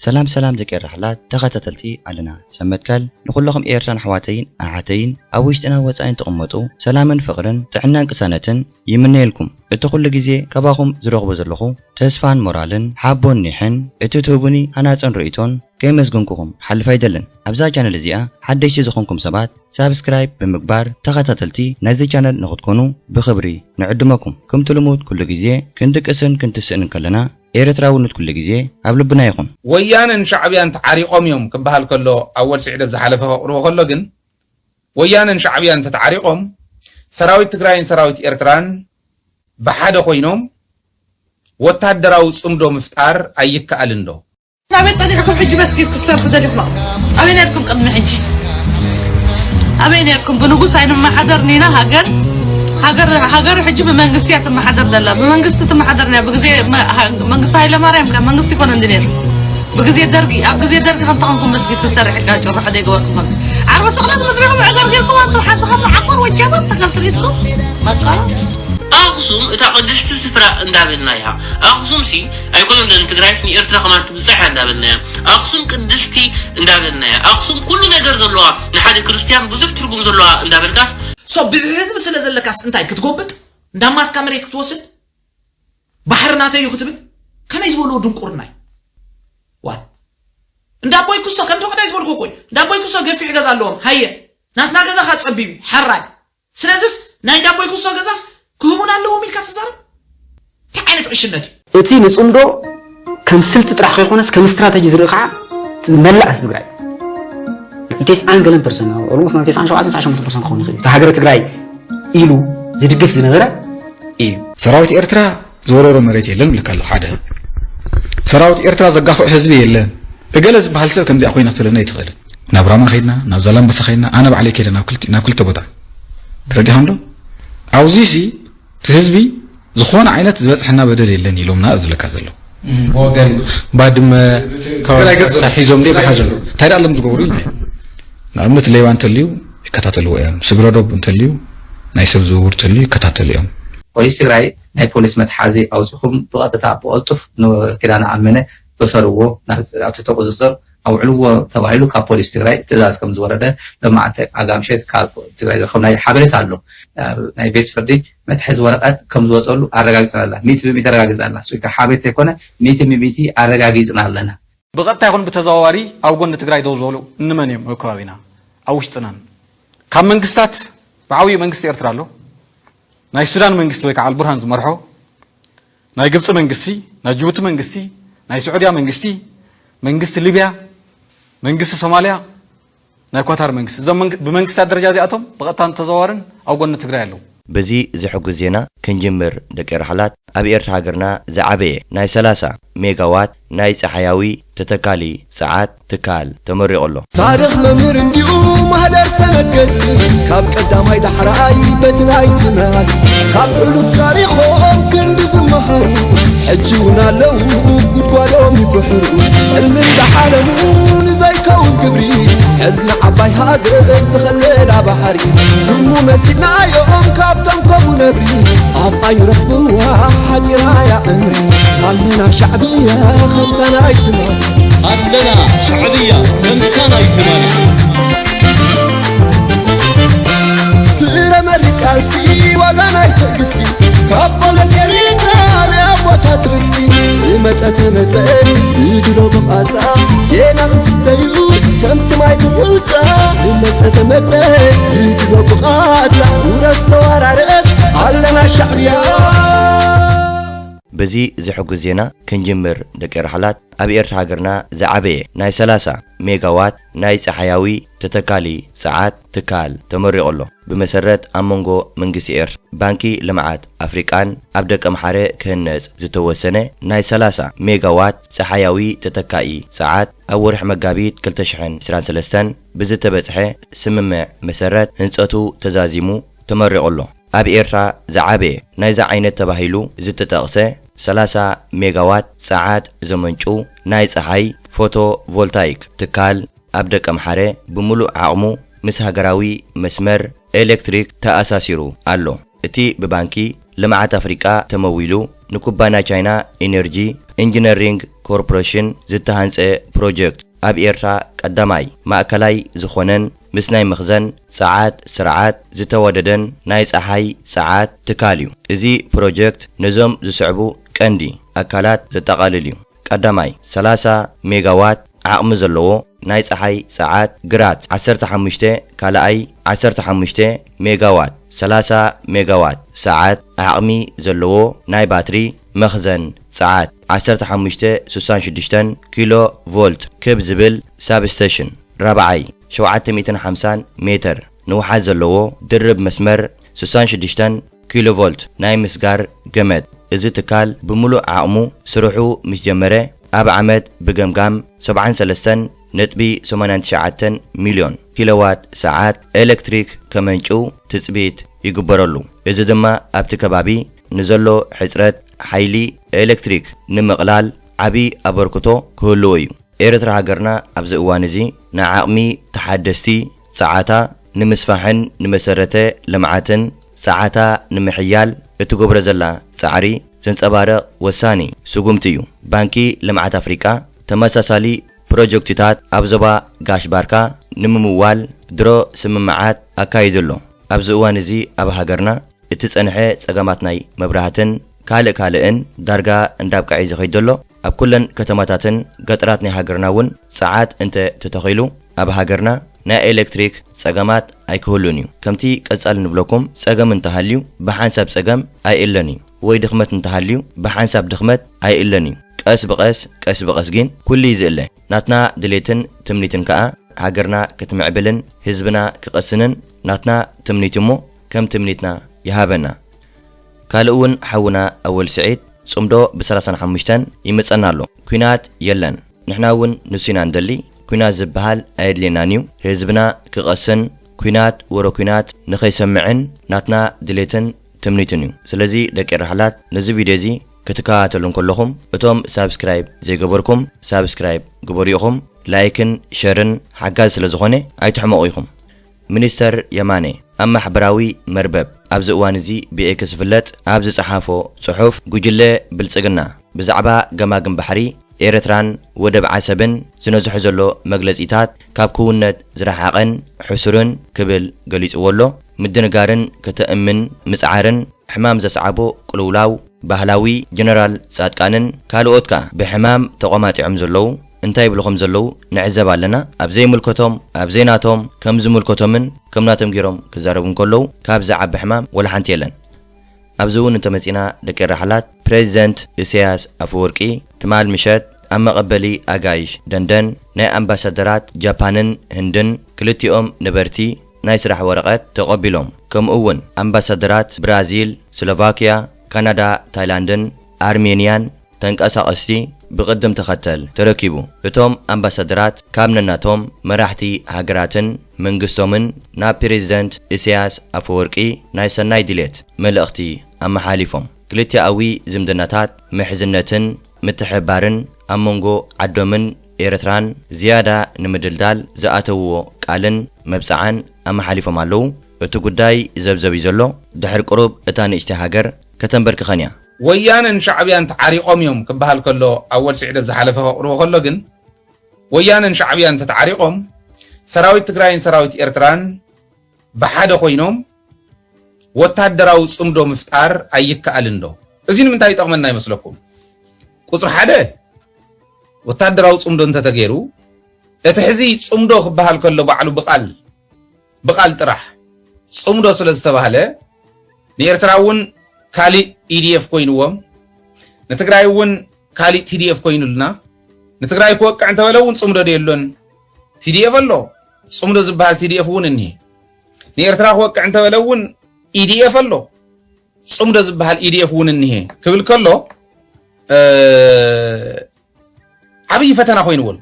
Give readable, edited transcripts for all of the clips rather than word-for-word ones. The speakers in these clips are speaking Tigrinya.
سلام دكير رحلات تخاتلتي علنا سمتكل نقولكم إيرتران حواتين أعاتين أويشتنا وصاين تقمطو سلاما فقرا تعنا قسانة يمنيلكم اتقول لجزي كباهم زرغب زرلخو تسفان مورالن حابون نحن اتتوبني هناتن رئيتون كيمزغنكم حل فايدلن أبزا جانل زيا حدش زخونكم سبات سابسكرايب بمقبار تخاتلتي نازي جانل نغتكونو بخبري نعدمكم كم تلمود كل جزي كنتك اسن كنت سن كلنا إيرتراونت كل جزء قبل بنا يخون. ويانا شعبيان تعاريقهم يوم كبهال كله أول سعيد بزحلفه وخلوا جن. ويانا شعبيان تتعاريقهم سراويت تجراين سراويت إيرتران بحد خوينهم وتهدروا صمدو مفتار أيك ألندو. أبين طريقكم حجي بس كيف كسر بدلكم. أبين لكم كم حجي. أبين لكم بنقص عين ما حضرنينا هاجر حجي بمنجستيات ما حضر دلا بمنجستة ما حضرنا بجزء منجست هاي لما رأيهم كان منجستي كون عندنا بجزء درجي كان طعمكم مسجد كسر حكاية جرح حدا يجوركم خمس عارف الصغلات مدريهم عقار غيركم أنتم حاسخات عقار وجابت تقل تريدكم ما قال أخصم تقدست سفرة اندابلنا يا أخصم سي أيكون من تجريتني إرترا كمان تبصح اندابلنا أخصم قدستي اندابلنا أخصم كل نقدر زلوا نحد كريستيان بزبط تربون زلوا اندابلكاس صوب بهذا بس لازل لك أنت كتقبض دامات كاميرا تتوصل بحرنا تيجي كتب كم يزولوا دون قرناي وات ندابوي كوستا كم توقع يزول كوكوي ندابوي كوستا قفي حجز اللهم هيا ناتنا جزا خد سبيبي حراي سلازس ناي دابوي كوستا جزاس كهمنا اللهم ملك تزار تعينت عشنتي أتي نصندو كم سلت ترح خيخونس كم استراتيجي زرقة تزملع أصدقائي تيس أنجلن برسنا ورموسنا تيس عشرة برسنا خوني خير تهاجر تجري إلو زيد كيف زنغرة إيه سراوت إرترا زورو مريتي لن لك الله حدا سراوت إرترا زقافع حزبي لن أجلس بهالسر كم دي أخوينا تقولنا يتغير نبرام خيرنا نبزلام بس خيرنا أنا بعلي كده ناكل تبضع تردي همدو عاوزيسي تهزبي زخون عينات زبز حنا بدل لن يلومنا أزلك أزلو بعد ما كلا حيزوم لي بحزلو ترى الله مزقورين نعمت لي وان تليو يكتاتلو يوم سبرودوب تليو نايسب زور تليو يكتاتلو يوم بوليس تግራይ ናይ ፖሊስ መትሓዚ ኣውፅኹም ብቐጥታ ብቕልጡፍ كده ኣመነ በሰርዎ ናብቲ ተቆፅር ኣውዕልዎ ተባሂሉ ካብ ፖሊስ ትግራይ ትእዛዝ ከም ዝወረደ ለማዕተ ኣጋምሸት ካብ ትግራይ ዝረኸብ ናይ ሓበሬታ ኣሎ ናይ ቤት ፍርዲ መትሓዚ ወረቐት ከም ዝወፀሉ ኣረጋጊፅና ኣለና 100% ኣረጋጊፅና ኣለና ስዊታ ሓበሬታ ይኮነ 100% ኣረጋጊፅና ኣለና بقطع يكون بتزاوري أو قلنا تجري دوزولو نمنيم أكوابنا أوشتنا كم منقستات بعوي منقست إرترالو ناي السودان منقست ويك على البرهان زمرحو ناي قبص منقستي ناي جيبوتي منقستي ناي سعودية منقست ليبيا منقست صوماليا ناي كواتار منقست إذا بمنقستات درجة زي أتوم بقطع تزاورن أو قلنا تجري له بزي زحق زينا كنجمر دكير رحلات أبي إرتهاجرنا زعبية ناي 3 ميجاوات ناي صحياوي تتكالي ساعات تكال تمري الله تاريخ ممر اليوم هذا السنة قد كاب قدام هيدا حراي بتناي تمال كاب ألوف تاريخهم كن بزمهر حجونا لو قد قالهم يفحروا المن بحالمون زي كون قبري حلنا عباي هذا زخلل عبحري دمو مسيدنا يوم كاب تنكم نبري عباي رحبوا حديرا يا عمري علينا شعبية خمتنا ايتمال علينا شعبية خمتنا ايتمال فيرا مريك عالسي وغانا يتقستي كابولة يريدنا ريابوة ترستي زمت اتمتين يجلو بقاتا ينا غسديو كمت ماي قلتا زمت اتمتين يجلو بقاتا ورستو ورارس علينا شعبية بزي زحق زينا كنجمر دكير رحلات أبي إرتهاجرنا زعبية ناي 3 ميجاوات ناي صحياوي تتكالي ساعات تكال تمري الله بمسرت أمونغو منجسير بانكي لمعات أفريقان أبدك أمحاري كهنز زتوسنة ناي 3 ميجاوات صحياوي تتكاي ساعات أورح مقابيت كلتشحن سران سلستان بزت بزحي سممع مسرت هنسأتو تزازيمو تمري الله أبي إرتا زعبية ناي زعينة تباهيلو زت تقصي 30 ميجاوات ساعات زمنچو ناي صحي فوتو فولتايك تكال أبدك أمحاري بملو عقمو مس هاجراوي مسمر إلكتريك تأساسيرو ألو اتي ببانكي لمعات أفريقيا تمويلو نكوبانا چاينا إنرجي إنجينيرينج ኮርፖሬሽን ዝተሃንጸ ፕሮጀክት ኣብ ኤርትራ ቀዳማይ ማእከላይ ዝኾነን ምስ ናይ መኽዘን ሰዓት ስርዓት ዝተወደደን ናይ ፀሓይ ሰዓት ትካል እዩ። እዚ ፕሮጀክት ነዞም ዝስዕቡ ቀንዲ ኣካላት ዘጠቓልል እዩ። ቀዳማይ 30 ሜጋዋት ዓቕሚ ዘለዎ ናይ ፀሓይ ሰዓት ግራት 15 ካልኣይ 15 ሜጋዋት 30 ሜጋዋት ሰዓት ዓቕሚ ዘለዎ ናይ ባትሪ መኽዘን ሰዓት 1566 ኪሎ ቮልት ክብ ዝብል ሳብስቴሽን ራብዓይ 750 ሜትር ንውሓት ዘለዎ ድርብ መስመር 66 ኪሎ ቮልት ናይ ምስጋር ገመድ። እዚ ትካል ብምሉእ ዓቕሙ ስርሑ ምስ ጀመረ ኣብ ዓመት ብገምጋም 73.89 ሚልዮን ኪሎዋት ሰዓት ኤሌክትሪክ ከመንጩ ትፅቢት ይግበረሉ። እዚ ድማ ኣብቲ ከባቢ ንዘሎ ሕፅረት ሓይሊ ኤሌክትሪክ ንምቕላል ዓብይ ኣበርክቶ ክህልዎ እዩ። ኤርትራ ሃገርና ኣብዚ እዋን እዚ ንዓቕሚ ተሓደስቲ ሰዓታ ንምስፋሕን ንመሰረተ ልምዓትን ሰዓታ ንምሕያል እትገብሮ ዘላ ፃዕሪ ዘንፀባርቕ ወሳኒ ስጉምቲ እዩ። ባንኪ ልምዓት ኣፍሪቃ ተመሳሳሊ ፕሮጀክትታት ኣብ ዞባ ጋሽ ባርካ ንምምዋል ድሮ ስምምዓት ኣካይድሎ። ኣብዚ እዋን እዚ ኣብ ሃገርና እቲ ፀንሐ ፀገማት ናይ መብራህትን ካልእን ዳርጋ እንዳብቃዒ ዝኸይድ ዘሎ ኣብ ኩለን ከተማታትን ገጠራት ናይ ሃገርና እውን ሰዓት እንተ ተተኺሉ ኣብ ሃገርና ናይ ኤሌክትሪክ ፀገማት ኣይክህሉን እዩ። ከምቲ ቀጻሊ ንብለኩም ፀገም እንተሃልዩ ብሓንሳብ ፀገም ኣይእለን እዩ ወይ ድኽመት እንተሃልዩ ብሓንሳብ ድኽመት ኣይእለን እዩ። ቀስ ብቐስ ግን ኩሉ ይዝእለ። ናትና ድሌትን ትምኒትን ከዓ ሃገርና ክትምዕብልን ህዝብና ክቐስንን ናትና ትምኒት እሞ ከም ትምኒትና ይሃበና። ካልእ እውን ሓውና ኣወል ስዒድ ጽምዶ ብ35 ይመጸና ኣሎ። ኩናት የለን ንሕና እውን ንሱና እንደሊ ኩናት ዝበሃል ኣየድልየናን እዩ። ህዝብና ክቐስን ኩናት ወሮ ኩናት ንኸይሰምዕን ናትና ድሌትን ትምኒትን እዩ። ስለዚ ደቂ ራሕላት ነዚ ቪድዮ እዚ ክትከታተሉ ከለኹም እቶም ሳብስክራይብ ዘይገበርኩም ሳብስክራይብ ግበሩ ኢኹም። ላይክን ሸርን ሓጋዝ ስለ ዝኾነ ኣይትሕመቑ ኢኹም። ሚኒስተር የማነ ኣብ ማሕበራዊ መርበብ ኣብዚ እዋን እዚ ብኤክስ ዝፍለጥ ኣብ ዝፀሓፎ ጽሑፍ ጉጅለ ብልጽግና ብዛዕባ ገማግም ባሕሪ ኤርትራን ወደብ ዓሰብን ዝነዝሑ ዘሎ መግለጺታት ካብ ክውነት ዝረሓቐን ሕሱርን ክብል ገሊጽዎ ኣሎ። ምድንጋርን ከተእምን ምጽዓርን ሕማም ዘሰዓቦ ቁልውላው ባህላዊ ጀነራል ጻድቃንን ካልኦትካ ብሕማም ተቆማጢዖም ዘለዉ እንታይ ብልኹም ዘለዉ ንዕዘብ ኣለና። ኣብ ዘይምልከቶም ኣብ ዘይናቶም ከም ዝምልከቶምን ከም ናቶም ገይሮም ክዛረቡን ከለዉ ካብ ዝዓቢ ሕማም ወላ ሓንቲ የለን። ኣብዚ እውን እንተመፂና ደቂ ራሕላት ፕሬዚደንት ኢሳያስ ኣፈወርቂ ትማል ምሸት ኣብ መቐበሊ ኣጋይሽ ደንደን ናይ ኣምባሳደራት ጃፓንን ህንድን ክልቲኦም ነበርቲ ናይ ስራሕ ወረቐት ተቐቢሎም ከምኡ እውን ኣምባሳደራት ብራዚል፣ ስሎቫክያ፣ ካናዳ፣ ታይላንድን ኣርሜንያን ተንቀሳቐስቲ ብቅድም ተኸተል ተረኪቡ። እቶም ኣምባሳደራት ካብ ነናቶም መራሕቲ ሃገራትን መንግስቶምን ናብ ፕሬዚደንት ኢሳያስ ኣፈወርቂ ናይ ሰናይ ድሌት መልእኽቲ ኣመሓሊፎም ክልቲኣዊ ዝምድናታት ምሕዝነትን ምትሕባርን ኣብ መንጎ ዓዶምን ኤርትራን ዝያዳ ንምድልዳል ዝኣተውዎ ቃልን መብፅዓን ኣመሓሊፎም ኣለዉ። እቲ ጉዳይ ዘብዘብ ዘሎ ድሕሪ ቁሩብ እታ ንእሽተይ ሃገር ከተንበርክኸን እያ። ወያነን ሻዕብያን ተዓሪቆም እዮም ክበሃል ከሎ ኣወል ስዒደብ ዝሓለፈ ከቕርቦ ከሎ ግን ወያነን ሻዕብያን ተዓሪቆም ሰራዊት ትግራይን ሰራዊት ኤርትራን ብሓደ ኮይኖም ወታደራዊ ጽምዶ ምፍጣር ኣይከኣልን ዶ? እዚ ንምንታይ ይጠቕመና ይመስለኩም? ቁፅሪ ሓደ ወታደራዊ ጽምዶ እንተተገይሩ እቲ ሕዚ ጽምዶ ክበሃል ከሎ ባዕሉ ብቃል ጥራሕ ጽምዶ ስለ ዝተባሃለ ንኤርትራ እውን ካሊእ ኢዲኤፍ ኮይኑዎም ንትግራይ እውን ካሊእ ቲዲኤፍ ኮይኑልና ንትግራይ ክወቅዕ እንተበለ እውን ጽምዶ ደየሎን ቲዲኤፍ ኣሎ። ጽምዶ ዝበሃል ቲዲኤፍ እውን እኒሄ። ንኤርትራ ክወቅዕ እንተበለ እውን ኢዲኤፍ ኣሎ። ጽምዶ ዝበሃል ኢዲኤፍ እውን እኒሄ ክብል ከሎ ዓብይ ፈተና ኮይኑዎ ኣሎ።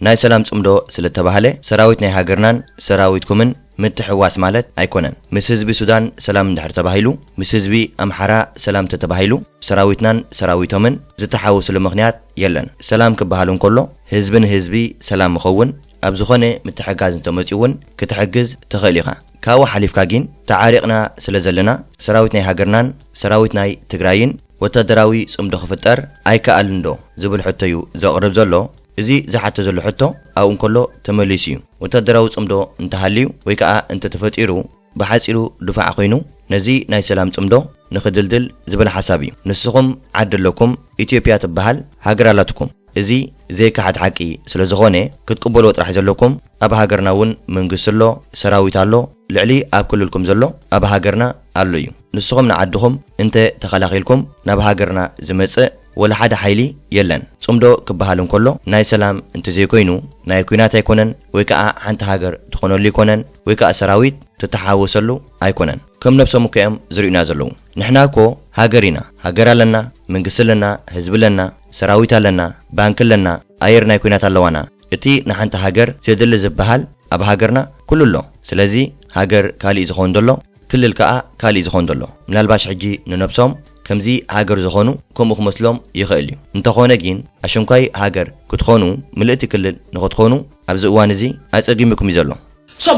ናይ ሰላም ጽምዶ ስለተባሃለ ሰራዊት ናይ ሃገርናን ሰራዊትኩምን ምትሕዋስ ማለት ኣይኮነን። ምስ ህዝቢ ሱዳን ሰላም እንድሕር ተባሂሉ ምስ ህዝቢ ኣምሓራ ሰላም ተባሂሉ ሰራዊትናን ሰራዊቶምን ዝተሓወስሉ ምኽንያት የለን። ሰላም ክበሃል እንከሎ ህዝብን ህዝቢ ሰላም ምኸውን ኣብ ዝኾነ ምትሕጋዝ እንተመፂኡ እውን ክትሕግዝ ትኽእል ኢኻ። ካብኡ ሓሊፍካ ግን ተዓሪቕና ስለ ዘለና ሰራዊት ናይ ሃገርናን ሰራዊት ናይ ትግራይን ወታደራዊ ጽምዶ ክፍጠር ኣይከኣልን ዶ ዝብል ሕቶ እዩ ዘቕርብ ዘሎ እዚ ዝሓተ ዘሎ ሕቶ ኣብኡ እንከሎ ተመሊሱ እዩ ወታደራዊ ጽምዶ እንተሃልዩ ወይ ከዓ እንተተፈጢሩ ብሓፂሩ ድፋዕ ኮይኑ ነዚ ናይ ሰላም ጽምዶ ንኽድልድል ዝብል ሓሳብ እዩ ንስኹም ዓዲ ኣለኩም ኢትዮጵያ ትበሃል ሃገር ኣላትኩም እዚ ዘይከሓት ሓቂ ስለ ዝኾነ ክትቅበልዎ ጥራሕ ዘለኩም ኣብ ሃገርና እውን መንግስቲ ኣሎ ሰራዊት ኣሎ ልዕሊ ኣብ ክልልኩም ዘሎ ኣብ ሃገርና ኣሎ እዩ ንስኹም ንዓድኹም እንተ ተኸላኺልኩም ናብ ሃገርና ዝመጽእ ወላ ሓደ ሓይሊ የለን ጽምዶ ክበሃል እንከሎ ናይ ሰላም እንተዘይኮይኑ ናይ ኩናት ኣይኮነን ወይ ከዓ ሓንቲ ሃገር ትኾነሉ ይኮነን ወይ ከዓ ሰራዊት ትተሓወሰሉ ኣይኮነን ከም ነብሶም ከዮም ዝርዩና ዘለዉ ንሕና እኮ ሃገር ኢና ሃገር ኣለና መንግስቲ ኣለና ህዝቢ ኣለና ሰራዊት ኣለና ባንክ ኣለና ኣየር ናይ ኩናት ኣለዋና እቲ ንሓንቲ ሃገር ዘድሊ ዝበሃል ኣብ ሃገርና ኩሉ ኣሎ ስለዚ ሃገር ካሊእ ዝኾን ደሎ ክልል ከዓ ካሊእ ዝኾን ደሎ ምናልባሽ ሕጂ ንነብሶም ከምዚ ሃገር ዝኾኑ ከምኡ ክመስሎም ይኽእል እዩ እንተኾነ ግን ኣሸንኳይ ሃገር ክትኾኑ ምልእቲ ክልል ንኽትኾኑ ኣብዚ እዋን እዚ ኣፀጊምኩም እዩ ዘሎ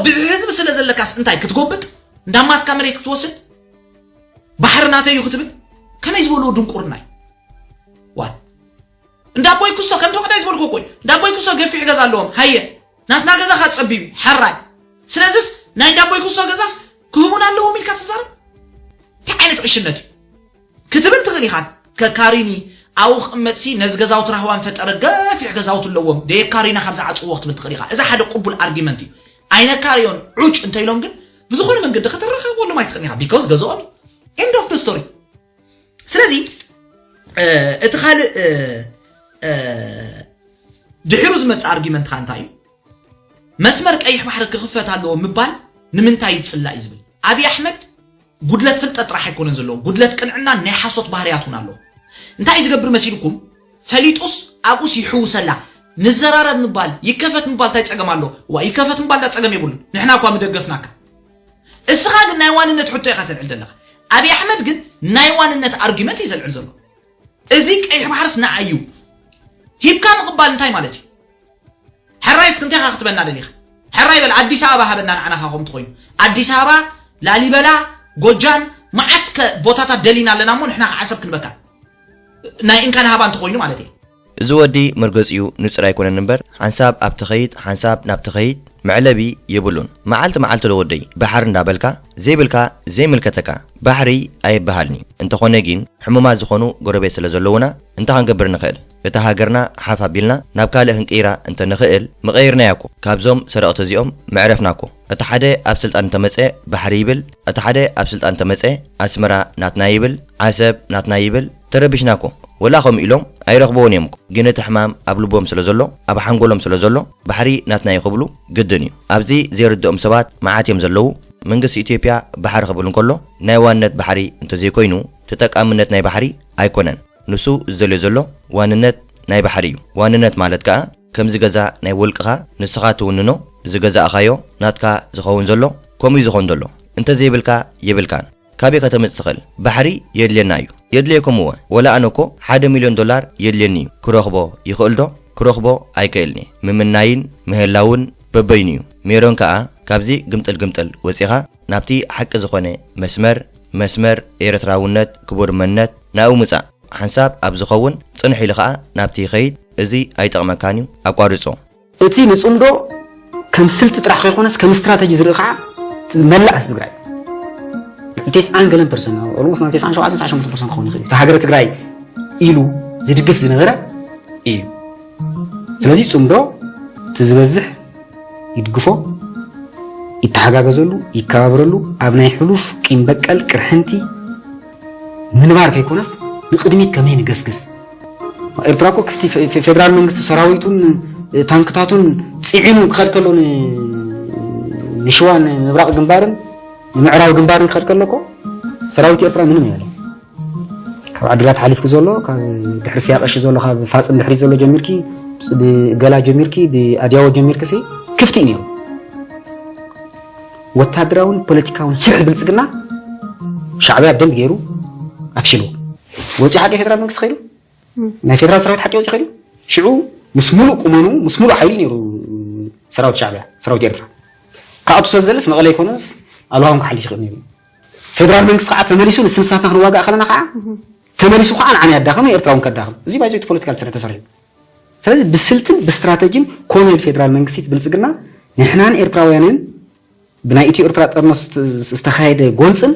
ብዙሕ ህዝቢ ስለ ዘለካስ እንታይ ክትጎብጥ እንዳማትካ መሬት ክትወስድ ባሕር ናተይ እዩ ክትብል ከመይ ዝበልዎ ድንቁርናይ ዋት እንዳቦይ ክስቶ ከም ተቐዳይ ዝበልኮ ቆይ እንዳቦይ ክስቶ ገፊሕ ገዛ ኣለዎም ሃየ ናትና ገዛ ካጸቢብ ሓራይ ስለዚስ ናይ እንዳቦይ ክስቶ ገዛስ ክህቡን ኣለዎም ኢልካ ትዛረብ እንታይ ዓይነት ዕሽነት እዩ ክትብል ትኽእል ኢኻ ከካሪኒ ኣው ክቕመጥሲ ነዚ ገዛውቲ ራህዋን ፈጠረ ገፊሕ ገዛውቲ ኣለዎም ደየካሪና ካብ ዝዓፅዎ ክትብል ትኽእል ኢኻ እዚ ሓደ ቅቡል ኣርጊመንት እዩ ኣይነካርዮን ዑጭ እንተኢሎም ግን ብዝኾነ መንገዲ ከተረኸብዎሎም ኣይትኽእል ኢኻ ቢኮዝ ገዝኦም ኤንድ ኦፍ ደ ስቶሪ ስለዚ እቲ ካልእ ድሒሩ ዝመፅእ ኣርጊመንትካ እንታይ እዩ መስመር ቀይሕ ባሕሪ ክኽፈት ኣለዎ ምባል ንምንታይ ይፅላእ እዩ ዝብል ኣብይ ኣሕመድ ጉድለት ፍልጠት ጥራሕ ኣይኮነን ዘለዎ ጉድለት ቅንዕና ናይ ሓሶት ባህርያት እውን ኣለዎ እንታይ እዩ ዝገብር መሲልኩም ፈሊጡስ ኣብኡስ ይሕውሰላ ንዘራረብ ምባል ይከፈት ምባል እንታይ ፀገም ኣሎ ዋ ይከፈት ምባል ዳ ፀገም የብሉን ንሕና እኳ ምደገፍናካ እስኻ ግን ናይ ዋንነት ሕቶ ኢኻ ተልዕል ዘለኻ ኣብይ ኣሕመድ ግን ናይ ዋንነት ኣርጊመንት እዩ ዘልዕል ዘሎ እዚ ቀይሕ ባሕርስ ንዓዩ ሂብካ ምቕባል እንታይ ማለት እዩ ሕራይስ ክንታይ ኢኻ ክትበና ደሊኻ ሕራይ በል ኣዲስ ኣበባ ሃበና ንዓናኻ ከምቲ ኮይኑ ኣዲስ ኣበባ ላሊበላ ጎጃም ማዓት ቦታታት ደሊና ኣለና እሞ ንሕና ዓሰብ ክንበካ ናይ እንካን ሃባ እንትኾይኑ ማለት እዩ እዚ ወዲ መርገፂኡ ንፅር ኣይኮነን እምበር ሓንሳብ ኣብ ትኸይድ ሓንሳብ ናብ ትኸይድ መዕለቢ የብሉን መዓልቲ መዓልቲ ለወደይ ባሕር እንዳበልካ ዘይብልካ ዘይምልከተካ ባሕሪ ኣይበሃልኒ እንተኾነ ግን ሕሙማት ዝኾኑ ጎረቤት ስለ ዘለውና እንታይ ክንገብር ንኽእል እታ ሃገርና ሓፍ ኣቢልና ናብ ካልእ ክንቀይራ እንተ ንኽእል መቐይርናያኮ ካብዞም ሰረቕቲ እዚኦም መዕረፍናኮ እቲ ሓደ ኣብ ስልጣን እንተመፀ ባሕሪ ይብል እቲ ሓደ ኣብ ስልጣን እንተመፀ ኣስመራ ናትና ይብል ዓሰብ ናትና ይብል ተረቢሽናኮ ወላ ከምኡ ኢሎም ኣይረኽብዎን እዮም ግን እቲ ሕማም ኣብ ልቦም ስለ ዘሎ ኣብ ሓንጎሎም ስለ ዘሎ ባሕሪ ናትና ይኽብሉ ግድን እዩ ኣብዚ ዘይርድኦም ሰባት መዓት እዮም ዘለዉ መንግስቲ ኢትዮጵያ ባሕሪ ክብል እንከሎ ናይ ዋንነት ባሕሪ እንተዘይኮይኑ ተጠቃምነት ናይ ባሕሪ ኣይኮነን ንሱ ዝዘልዮ ዘሎ ዋንነት ናይ ባሕሪ እዩ ዋንነት ማለት ከዓ ከምዚ ገዛ ናይ ውልቅኻ ንስኻ ትውንኖ ዝገዛእኻዮ ናትካ ዝኸውን ዘሎ ከምኡ ዝኾን ዘሎ እንተዘይብልካ የብልካን ካበይ ከተመፅእ ትኽእል ባሕሪ የድልየና እዩ የድልየኩም እወ ወላ ኣነ እኮ $1,000,000 የድልየኒ እዩ ክረኽቦ ይኽእል ዶ ክረኽቦ ኣይክእልኒ ምምናይን ምህላውን በበይኑ እዩ ሜሮን ከዓ ካብዚ ግምጥል ወፂኻ ናብቲ ሓቂ ዝኾነ መስመር ኤርትራውነት ክቡር መንነት ናብኡ ምፃእ ሓንሳብ ኣብ ዝኸውን ፅንሕ ኢሉ ከዓ ናብቲ ይኸይድ እዚ ኣይጠቕመካን እዩ ኣቋርፆ እቲ ንፅምዶ ከም ስልቲ ጥራሕ ከይኮነስ ከም ስትራቴጂ ዝርኢ ከዓ መላእስ ትግራይ ኢቴስ አንገለን ፐርሰን ኦልሞስት 97-98% ክኸውን ይኽእል ሃገረ ትግራይ ኢሉ ዝድግፍ ዝነበረ እዩ ስለዚ ፅምዶ ትዝበዝሕ ይድግፎ ይተሓጋገዘሉ ይከባበረሉ ኣብ ናይ ሕሉፍ ቂም በቀል ቅርሕንቲ ምንባር ከይኮነስ ንቅድሚት ከመይ ንገስግስ ኤርትራ እኮ ክፍቲ ፌደራል መንግስቲ ሰራዊቱን ታንክታቱን ፅዒኑ ክኸድ ከሎ ንሽዋን ምብራቅ ግንባርን ንምዕራብ ግንባርን ክኸድ ከሎ እኮ ሰራዊት ኤርትራ ምንም የለ ካብ ዓድግራት ሓሊፍኩ ዘሎ ካብ ድሕሪ ፍያቐሽ ዘሎ ካብ ፋፅም ድሕሪ ዘሎ ጀሚርኪ ብገላ ጀሚርኪ ብኣድያዎ ጀሚርኪ ሲ ክፍቲ እዩ ነይሩ ወታደራውን ፖለቲካውን ስርሕ ብልፅግና ሻዕብያ ብደንብ ገይሩ ኣፍሽሉ ወፂ ሓቂ ፌደራል መንግስቲ ኸይዱ ናይ ፌደራል ሰራዊት ሓቂ ወፂ ኸይዱ ሽዑ ምስ ሙሉእ ቁመኑ ምስ ሙሉእ ሓይሊ ነይሩ ሰራዊት ሻዕብያ ሰራዊት ኤርትራ ካብኣቱ ስለዝደለስ መቐለ ይኮነስ ኣልዋም ክሓልፍ ይኽእል ነይሩ ፌደራል መንግስቲ ከዓ ተመሊሱ ንስንሳትና ክንዋጋእ ከለና ከዓ ተመሊሱ ከዓ ንዓና ያዳኸም ኤርትራውን ከዳኸም እዚ ባይዘት ፖለቲካል ስራ ተሰሪሑ ስለዚህ ብስልትን ብስትራቴጂን ኮሎኔል ፌደራል መንግስት ብልጽግና ንሕናን ኤርትራውያንን ብናይ ኢትዮ ኤርትራ ጦርነት ዝተኻየደ ጎንፅን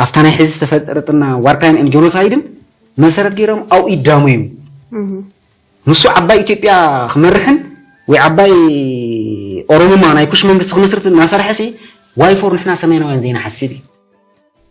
ኣፍታ ናይ ሕዚ ዝተፈጠረጥና ዋርካይን ኤን ጆኖሳይድን መሰረት ገይሮም ኣው ይዳሙ እዩ ንሱ ዓባይ ኢትዮጵያ ክመርሕን ወይ ዓባይ ኦሮሞማ ናይ ኩሽ መንግስቲ ክመስርት እናሰርሐሲ ዋይፎር ንሕና ሰሜናውያን ዘይና ሓሲብ እዩ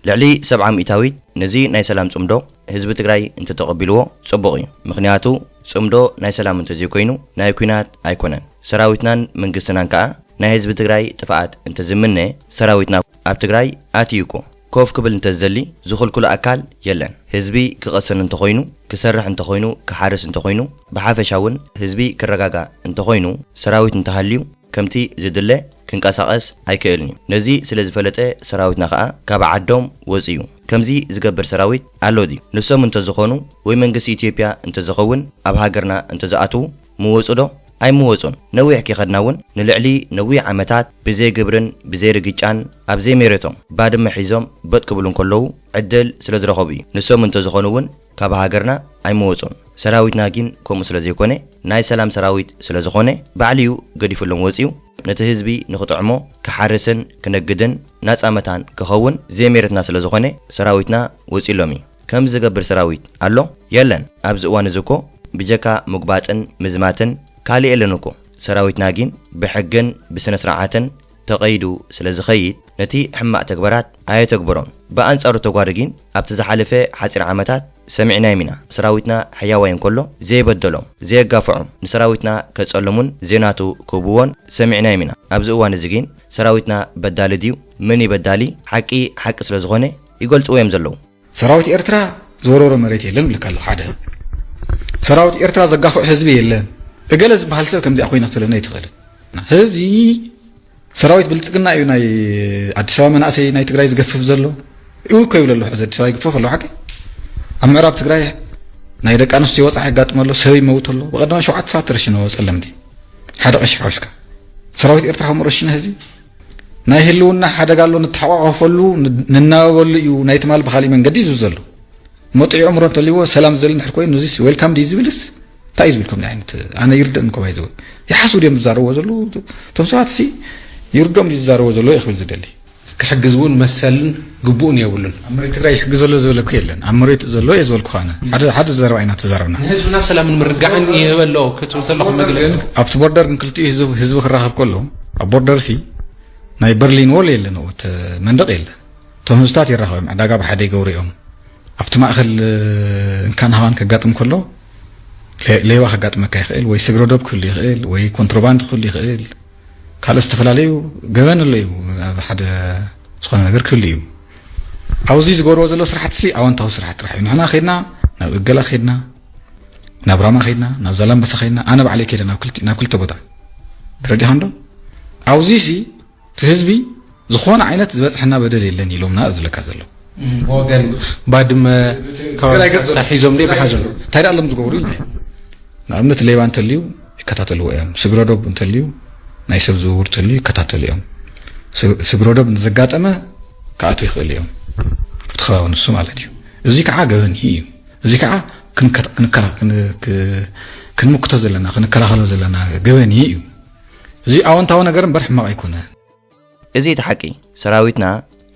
ልዕሊ 70 ሚእታዊት ነዚ ናይ ሰላም ጽምዶ ህዝቢ ትግራይ እንተተቐቢልዎ ጽቡቕ እዩ ምኽንያቱ ጽምዶ ናይ ሰላም እንተዘይኮይኑ ናይ ኩናት ኣይኮነን ሰራዊትናን መንግስትናን ከዓ ናይ ህዝቢ ትግራይ ጥፍኣት እንተዝምነ ሰራዊትና ኣብ ትግራይ ኣትዩኮ ኮፍ ክብል እንተዝደሊ ዝኽልኩሉ ኣካል የለን ህዝቢ ክቐስን እንተኾይኑ ክሰርሕ እንተኾይኑ ክሓርስ እንተኾይኑ ብሓፈሻውን ህዝቢ ክረጋጋ እንተኾይኑ ሰራዊት እንተሃልዩ ከምቲ ዝድለ ክንቀሳቐስ ኣይክእልን እዩ ነዚ ስለ ዝፈለጠ ሰራዊትና ከዓ ካብ ዓዶም ወፅዩ ከምዚ ዝገብር ሰራዊት ኣሎ ድዩ ንሶም እንተዝኾኑ ወይ መንግስቲ ኢትዮጵያ እንተዝኸውን ኣብ ሃገርና እንተዝኣትዉ ምወፁ ዶ ኣይምወፁን ነዊሕ ከይኸድናውን ንልዕሊ ነዊሕ ዓመታት ብዘይ ግብርን ብዘይ ርግጫን ኣብ ዘይ ሜረቶም ባድመ ሒዞም በጥ ክብሉን ከለዉ ዕድል ስለ ዝረኸቡ እዩ ንሶም እንተዝኾኑውን ካብ ሃገርና ኣይምወፁን ሰራዊትና ግን ከምኡ ስለ ዘይኮነ ናይ ሰላም ሰራዊት ስለ ዝኾነ ባዕልዩ ገዲፍሎም ወፅዩ ነቲ ህዝቢ ንኽጥዕሞ ክሓርስን ክነግድን ናፃመታን ክኸውን ዘሜረትና ስለ ዝኾነ ሰራዊትና ወፂሎም እዩ ከም ዝገብር ሰራዊት ኣሎ የለን ኣብዚ እዋን እዚ እኮ ብጀካ ምግባጥን ምዝማትን ካልእ የለን እኮ ሰራዊትና ግን ብሕግን ብስነ ስርዓትን ተቐይዱ ስለ ዝኸይድ ነቲ ሕማቕ ተግባራት ኣየተግበሮም ብኣንጻሩ ተጓሪ ግን ኣብቲ ዝሓለፈ ሓፂር ዓመታት ሰሚዕና ኢና ሰራዊትና ሕያዋይ እንከሎ ዘይበደሎም ዘይጋፍዖም ንሰራዊትና ከጸልሙን ዜናቱ ክብዎን ሰሚዕና ኢና ኣብዚ እዋን እዚ ግን ሰራዊትና በዳሊ ድዩ ምን ይበዳሊ ሓቂ ስለ ዝኾነ ይገልጽዎ እዮም ዘለዉ ሰራዊት ኤርትራ ዝወረሮ መሬት የለን ልካሎ ሓደ ሰራዊት ኤርትራ ዘጋፍዕ ህዝቢ የለን እገለ ዝበሃል ሰብ ከምዚ ኮይና ትለና ይትኽእል ህዚ ሰራዊት ብልጽግና እዩ ናይ ኣዲስ ኣበባ መናእሰይ ናይ ትግራይ ዝገፍፍ ዘሎ እዩ ከይብለሉ ሕዚ ኣዲስ ኣበባ ይግፈፍ ኣሎ ሓቂ ኣብ ምዕራብ ትግራይ ናይ ደቂ ኣንስትዮ ወፃሕ ያጋጥመሎ ሰብ ይመውት ኣሎ ብቐዳማ 7 ሰዓት ተረሽኖ ጸለምቲ ሓደ ቀሺ ሓውስካ ሰራዊት ኤርትራ ከምረሽነ ህዚ ናይ ህልውና ሓደጋ ኣሎ ንተሓቋቐፈሉ ንናበበሉ እዩ ናይ ትማል ብኻሊእ መንገዲ ይዝብ ዘሎ መጥዑ እምሮ እንተልይዎ ሰላም ዝደሊ ንድሕር ኮይኑ እዚ ዌልካም ዲ ዝብልስ እንታይ ዝብልኩም ዓይነት ኣነ ይርድእን ኮባይ ዝብል ይሓስቡ ድዮም ዝዛረብዎ ዘሎ እቶም ሰባት ሲ ይርዶም ዝዛረብዎ ዘሎ ይኽብል ዝደሊ ክሕግዝውን መሰልን ግቡእን የብሉን ኣብ መሬት ትግራይ ይሕግዝ ዘሎ ዝብለኩ የለን ኣብ መሬት ዘሎ እየ ዝበልኩ ኻነ ሓደ ዘረባ ኢና ተዛረብና ንህዝብና ሰላምን ምርጋዕን ይህበሎ ክትብል ተለኹም መግለፂ ኣብቲ ቦርደር ግን ክልቲኡ ህዝቢ ክራኸብ ከሎ ኣብ ቦርደር ሲ ናይ በርሊን ወል የለን ኦት መንደቕ የለን እቶም ህዝብታት ይራኸቦም ዕዳጋ ብሓደ ይገብሩ እዮም ኣብቲ ማእኸል እንካን ሃባን ከጋጥም ከሎ ሌባ ከጋጥመካ ይኽእል ወይ ስግረዶብ ክህሉ ይኽእል ወይ ኮንትሮባንድ ክህሉ ይኽእል ካልእ ዝተፈላለዩ ገበን ኣሎ እዩ ኣብ ሓደ ዝኾነ ነገር ክህሉ እዩ ኣብዚ ዝገብርዎ ዘሎ ስራሕቲ ሲ ኣወንታዊ ስራሕቲ ጥራሕ እዩ ንሕና ኸይድና ናብ እገላ ኸይድና ናብ ራማ ኸይድና ናብ ዛላምበሳ ኸይድና ኣነ ባዕለይ ከይደ ናብ ክልተ ቦታ ተረዲኻ ዶ ኣብዚ ሲ እቲ ህዝቢ ዝኾነ ዓይነት ዝበፅሐና በደል የለን ኢሎምና ዝብለካ ዘሎ ወገን ባድመ ሒዞም ደ ብሓዘሉ እንታይ ዳ ኣሎም ዝገብሩ ኢልና ንኣብነት ሌባ እንተልዩ ይከታተልዎ እዮም ስግረዶብ እንተልዩ ናይ ሰብ ዝውውር እንተልዩ ይከታተሉ እዮም ስግረዶብ ንዘጋጠመ ክኣቱ ይኽእል እዮም ኣብቲ ከባቢ ንሱ ማለት እዩ እዚ ከዓ ገበኒ እዩ እዚ ከዓ ክንምክቶ ዘለና ክንከላኸሎ ዘለና ገበኒ እዩ እዚ ኣወንታዊ ነገር እምበር ሕማቕ ኣይኮነን እዚ እቲ ሓቂ ሰራዊትና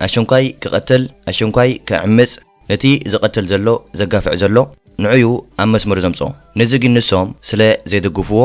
ኣሸንኳይ ክቐትል ኣሸንኳይ ክዕምፅ ነቲ ዝቐትል ዘሎ ዘጋፍዕ ዘሎ ንዕዩ ኣብ መስመር ዘምፅኦ ነዚ ግን ንሶም ስለ ዘይደግፍዎ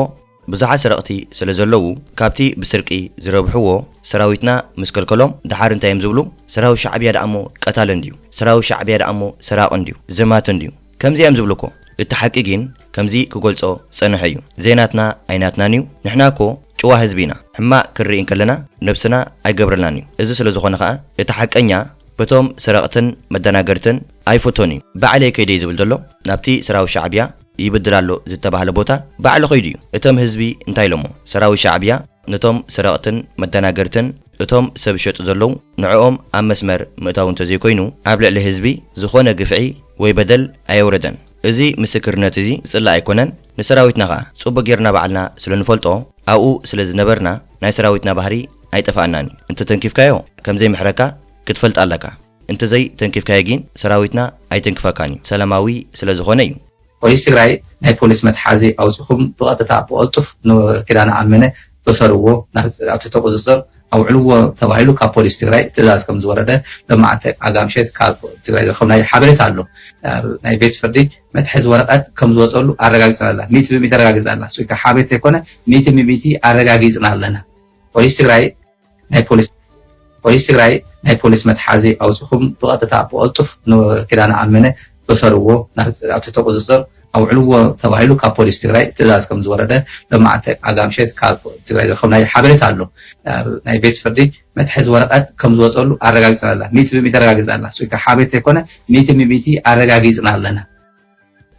ብዙሓት ሰረቕቲ ስለ ዘለዉ ካብቲ ብስርቂ ዝረብሕዎ ሰራዊትና ምስ ከልከሎም ድሓር እንታይ እዮም ዝብሉ ሰራዊት ሻዕብያ ደኣሞ ቀታለ እንድዩ ሰራዊት ሻዕብያ ደኣሞ ሰራቕ እንድዩ ዘማት እንድዩ ከምዚ እዮም ዝብሉ እኮ እቲ ሓቂ ግን ከምዚ ክገልጾ ጸንሐ እዩ ዜናትና ኣይናትናን እዩ ንሕና እኮ ጭዋ ህዝቢ ኢና ሕማቕ ክርኢን ከለና ነብስና ኣይገብረልናን እዩ እዚ ስለ ዝኾነ ከዓ እቲ ሓቀኛ በቶም ሰረቕትን መደናገርትን ኣይፈቶን እዩ ባዕለይ ከይደ ዝብል ዘሎ ናብቲ ሰራዊት ሻዕብያ ይብድላሎ ዝተባህለ ቦታ ባዕሉ ኸይዱ እዩ እቶም ህዝቢ እንታይ ኢሎሞ ሰራዊት ሻዕብያ ነቶም ሰረቕትን መደናገርትን እቶም ሰብ ሸጡ ዘለዉ ንዕኦም ኣብ መስመር ምእታው እንተዘይኮይኑ ኣብ ልዕሊ ህዝቢ ዝኾነ ግፍዒ ወይ በደል ኣየውረደን እዚ ምስክርነት እዚ ዝፅላእ ኣይኮነን ንሰራዊትና ከዓ ጽቡቕ ጌርና ባዕልና ስለ ንፈልጦ ኣብኡ ስለ ዝነበርና ናይ ሰራዊትና ባህሪ ኣይጠፋእናን እንተ ተንኪፍካዮ ከምዘይ ምሕረካ ክትፈልጥ ኣለካ انت زي تنكيف كايجين سراويتنا اي تنكفاكاني سلاماوي سلازخوني ፖሊስ ትግራይ ናይ ፖሊስ መትሓዚ ኣውፅኹም ብቐጥታ ብቕልጡፍ ክዳን ኣመነ በሰርዎ ኣብቲ ተቁፅፅር ኣውዕልዎ ተባሂሉ ካብ ፖሊስ ትግራይ ትእዛዝ ከም ዝወረደ ሎማዓንቲ ኣጋምሸት ካብ ትግራይ ዝረኸብ ናይ ሓበሬታ ኣሎ ናይ ቤት ፍርዲ መትሓዚ ወረቐት ከም ዝወፀሉ ኣረጋጊፅና ኣለና 100% ኣረጋጊፅና ኣለና ስዊታ ሓበሬታ ይኮነ 100% ኣረጋጊፅና ኣለና ፖሊስ ትግራይ ናይ ፖሊስ መትሓዚ ኣውፅኹም ብቐጥታ ብቕልጡፍ ክዳን ኣመነ በሰርዎ ኣብቲ ተቁፅፅር ኣውዕልዎ ተባሂሉ ካብ ፖሊስ ትግራይ ትእዛዝ ከም ዝወረደ ሎማዓንቲ ኣጋምሸት ካብ ትግራይ ዝረኸብ ናይ ሓበሬታ ኣሎ ናይ ቤት ፍርዲ መትሓዚ ወረቐት ከም ዝወፀሉ ኣረጋጊፅና ኣለና 100% ኣረጋጊፅና ኣለና ስዊታ ሓበሬታ ይኮነ 100% ኣረጋጊፅና ኣለና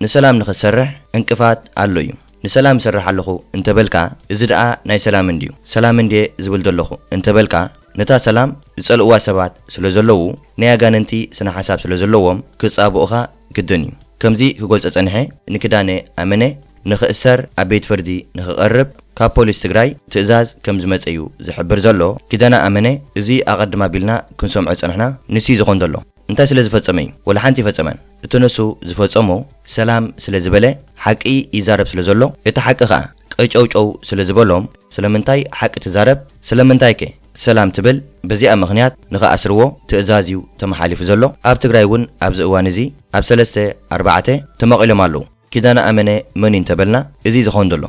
ንሰላም ንኽሰርሕ እንቅፋት ኣሎ እዩ ንሰላም ሰርሕ ኣለኹ እንተበልካ እዚ ደኣ ናይ ሰላም እንድዩ ሰላም እንዴ ዝብል ዘለኹ እንተበልካ ነታ ሰላም ዝጸልእዋ ሰባት ስለ ዘለዉ ናይ ኣጋንንቲ ስነ ሓሳብ ስለ ዘለዎም ክጻብኡኻ ግድን እዩ ከምዚ ክገልጸ ጸኒሐ ንክዳነ ኣመነ ንኽእሰር ኣብ ቤት ፍርዲ ንኽቐርብ ካብ ፖሊስ ትግራይ ትእዛዝ ከም ዝመጸ እዩ ዝሕብር ዘሎ ክዳነ ኣመነ እዚ ኣቐድማ ቢልና ክንሰምዖ ጸኒሕና ንሲ ዝኾን ዘሎ እንታይ ስለ ዝፈጸመ እዩ ወላ ሓንቲ ይፈጸመን እቲ ንሱ ዝፈጸሞ ሰላም ስለ ዝበለ ሓቂ ይዛረብ ስለ ዘሎ እቲ ሓቂ ኸዓ ቀጨውጨው ስለ ዝበሎም ስለምንታይ ሓቂ ትዛረብ ስለምንታይ ከ ሰላም ትብል በዚኣ ምኽንያት ንኽኣስርዎ ትእዛዝዩ ተመሓሊፉ ዘሎ ኣብ ትግራይ እውን ኣብዚ እዋን እዚ ኣብ 3-4 ተመቒሎም ኣለዉ ኪዳነ ኣመነ መን እንተበልና እዚ ዝኾን ዘሎ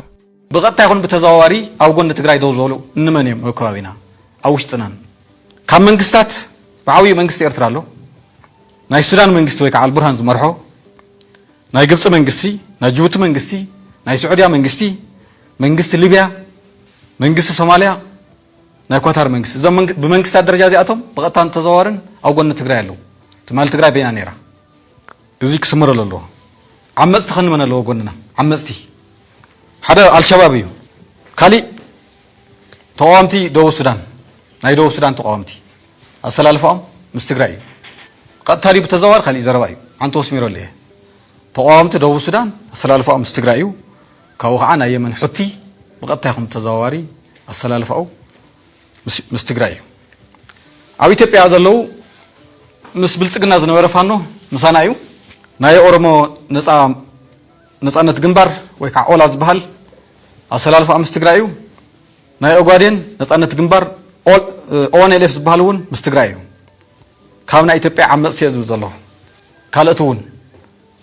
ብቐጥታ ይኹን ብተዘዋዋሪ ኣብ ጎኒ ትግራይ ደው ዝበሉ እንመን እዮም ኣብ ከባቢና ኣብ ውሽጥናን ካብ መንግስታት ብዓብዪ መንግስቲ ኤርትራ ኣሎ ናይ ሱዳን መንግስቲ ወይ ከዓ አልቡርሃን ዝመርሖ ናይ ግብፂ መንግስቲ ናይ ጅቡቲ መንግስቲ ናይ ስዑድያ መንግስቲ መንግስቲ ሊብያ መንግስቲ ሶማሊያ ናይ ኳታር መንግስቲ እዞም ብመንግስታት ደረጃ እዚኣቶም ብቐጥታ ተዘዋዋርን ኣብ ጎኒ ትግራይ ኣለዉ ትማል ትግራይ በይና ነይራ እዚ ክስምረሉ ኣለዎ ዓመፅቲ ክንመን ኣለዎ ጎንና ዓመፅቲ ሓደ አልሸባብ እዩ ካሊእ ተቃዋምቲ ደቡብ ሱዳን ናይ ደቡብ ሱዳን ተቃዋምቲ ኣሰላልፈኦም ምስ ትግራይ እዩ ቀጥታ ዲ ብተዘዋዋር ካሊእ ዘረባ እዩ አንተ ወስሚሮ ለየ ተቃዋምቲ ደቡብ ሱዳን ኣሰላልፈኦም ምስ ትግራይ እዩ ካብኡ ከዓ ናይ የመን ሑቲ ብቐጥታ ይኹን ተዘዋዋሪ ኣሰላልፈው ምስ ትግራይ እዩ ኣብ ኢትዮጵያ ዘለው ምስ ብልጽግና ዝነበረ ፋኖ ምሳና እዩ ናይ ኦሮሞ ነፃነት ግንባር ወይ ከዓ ኦላ ዝበሃል ኣሰላልፈ ምስ ትግራይ እዩ ናይ ኦጋዴን ነፃነት ግንባር ኦንኤልኤፍ ዝበሃል እውን ምስ ትግራይ እዩ ካብ ናይ ኢትዮጵያ ዓመፅቲ እየ ዝብል ዘለኹ ካልኦት እውን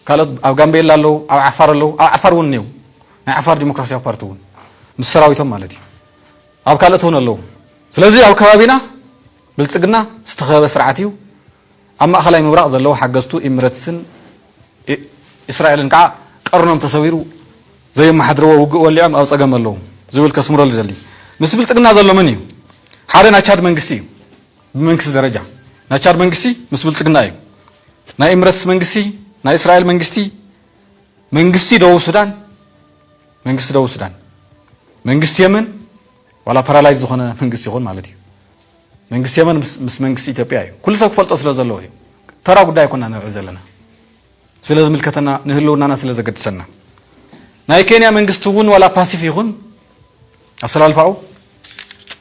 ካልኦት ኣብ ጋምቤላ ኣለዉ ኣብ ዓፋር ኣለዉ ኣብ ዓፋር እውን እኒው ናይ ዓፋር ዲሞክራሲያዊ ፓርቲ እውን ምስ ሰራዊቶም ማለት እዩ ኣብ ካልኦት እውን ኣለዉ ስለዚ ኣብ ከባቢና ብልጽግና ዝተኸበበ ስርዓት እዩ ኣብ ማእኸላይ ምብራቕ ዘለዉ ሓገዝቱ ኤሚሬትስን እስራኤልን ከዓ ቀርኖም ተሰቢሩ ዘይመሓድርዎ ውግእ ወሊዖም ኣብ ፀገም ኣለዉ ዝብል ከስምረሉ ዘሊ ምስ ብልጽግና ዘሎ ምን እዩ ሓደ ናይ ቻድ መንግስቲ እዩ ብመንግስቲ ደረጃ ናይ ቻድ መንግስቲ ምስ ብልጽግና እዩ ናይ ኤሚሬትስ መንግስቲ ናይ እስራኤል መንግስቲ መንግስቲ ደቡብ ሱዳን መንግስቲ የመን ዋላ ፓራላይዝ ዝኾነ መንግስቲ ይኹን ማለት እዩ መንግስቲ የመን ምስ መንግስቲ ኢትዮጵያ እዩ ኩሉ ሰብ ክፈልጦ ስለ ዘለዎ እዩ ተራ ጉዳይ ኮና ንርኢ ዘለና ስለ ዝምልከተና ንህልውናና ስለ ዘገድሰና ናይ ኬንያ መንግስቲ እውን ዋላ ፓሲፍ ይኹን ኣሰላልፋው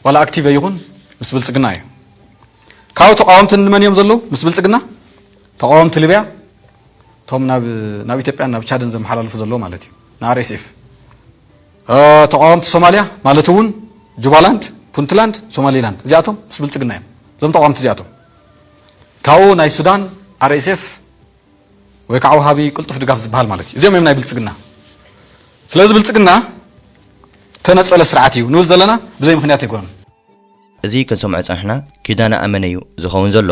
ዋላ ኣክቲቭ ይኹን ምስ ብልጽግና እዩ ካብ ተቃወምቲ እንመን እዮም ዘለዉ ምስ ብልጽግና ተቃወምቲ ሊብያ ቶም ናብ ኢትዮጵያ ናብ ቻድን ዘመሓላልፉ ዘለዎ ማለት እዩ ንአርኤስኤፍ ተቃወምቲ ሶማሊያ ማለት እውን ጁባላንድ ፑንትላንድ ሶማሊላንድ እዚኣቶም ምስ ብልጽግና እዮም እዞም ተቃወምቲ እዚኣቶም ካብኡ ናይ ሱዳን አርኤስኤፍ ወይ ከዓ ውሃቢ ቅልጡፍ ድጋፍ ዝበሃል ማለት እዩ እዚኦም እዮም ናይ ብልጽግና ስለዚ ብልጽግና ተነፀለ ስርዓት እዩ ንብል ዘለና ብዘይ ምክንያት ኣይኮነን እዚ ክንሰምዖ ፀኒሕና ኪዳነ ኣመነ እዩ ዝኸውን ዘሎ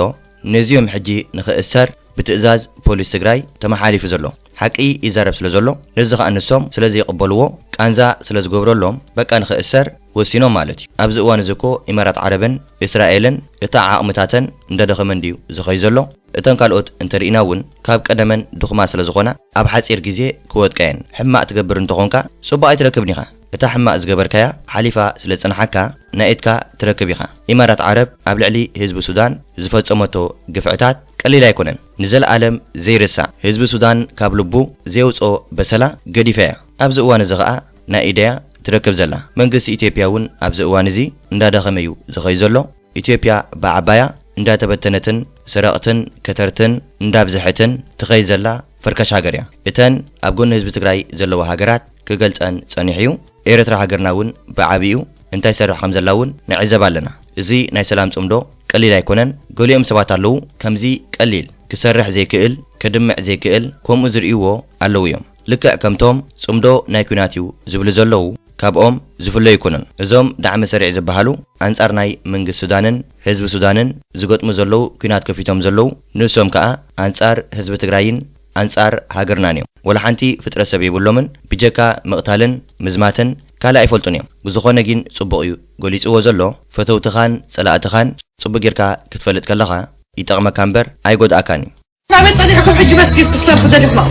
ነዚኦም ሕጂ ንኽእሰር ብትእዛዝ ፖሊስ ትግራይ ተመሓሊፉ ዘሎ ሓቂ ይዛረብ ስለ ዘሎ ነዚ ከዓ ንሶም ስለዚ ይቕበልዎ ቃንዛ ስለ ዝገብረሎም በቃ ንኽእሰር ወሲኖም ማለት እዩ ኣብዚ እዋን እዚ እኮ ኢማራት ዓረብን እስራኤልን እታ ዓቕምታተን እንዳደኸመን ድዩ ዝኸይ ዘሎ እተን ካልኦት እንተርኢና እውን ካብ ቀደመን ድኹማ ስለ ዝኾና ኣብ ሓፂር ግዜ ክወድቀየን ሕማቕ ትገብር እንተኾንካ ጽቡቕ ኣይትረክብን ኢኻ እታ ሕማቕ ዝገበርካያ ሓሊፋ ስለ ጽንሓካ ናኢትካ ትረክብ ኢኻ ኢማራት ዓረብ ኣብ ልዕሊ ህዝቢ ሱዳን ዝፈጸመቶ ግፍዕታት ቀሊል ኣይኮነን ንዘለኣለም ዘይርሳዕ ህዝቢ ሱዳን ካብ ልቡ ዘውፅኦ በሰላ ገዲፈ እያ ኣብዚ እዋን እዚ ከዓ ናይ ኢደያ ትረክብ ዘላ መንግስቲ ኢትዮጵያ እውን ኣብዚ እዋን እዚ እንዳደኸመ እዩ ዝኸይ ዘሎ ኢትዮጵያ ብዓባያ እንዳተበተነትን ስረቅትን ከተርትን እንዳብዝሕትን ትኸይ ዘላ ፈርካሽ ሃገር እያ እተን ኣብ ጎኒ ህዝቢ ትግራይ ዘለዋ ሃገራት ክገልፀን ጸኒሕ እዩ ኤርትራ ሃገርና እውን ብዓቢኡ እንታይ ሰርሕ ከም ዘላ እውን ንዕዘብ ኣለና እዚ ናይ ሰላም ጽምዶ ቀሊል ኣይኮነን ገሊኦም ሰባት ኣለዉ ከምዚ ቀሊል ክሰርሕ ዘይክእል ከድምዕ ዘይክእል ከምኡ ዝርእይዎ ኣለዉ እዮም ልክዕ ከምቶም ጽምዶ ናይ ኩናት እዩ ዝብሉ ዘለዉ ካብኦም ዝፍለ ይኮነን እዞም ዳዕሚ ሰሪዕ ዝበሃሉ አንጻር ናይ መንግስት ሱዳንን ህዝቢ ሱዳንን ዝገጥሙ ዘለዉ ኩናት ከፊቶም ዘለዉ ንሶም ከዓ አንጻር ህዝቢ ትግራይን አንጻር ሃገርና እዮም ወላ ሓንቲ ፍጥረት ሰብ ይብሎምን ብጀካ መቕታልን ምዝማትን ካላ አይፈልጡን እዮም ብዝኾነ ግን ጽቡቕ እዩ ገሊጽዎ ዘሎ ፈተውትኻን ጸላእትኻን ጽቡቕ ጌርካ ክትፈልጥ ከለኻ ይጠቕመካ እምበር ኣይጎድኣካን እዩ أبين صديقكم حج مسجد كسر بدلكم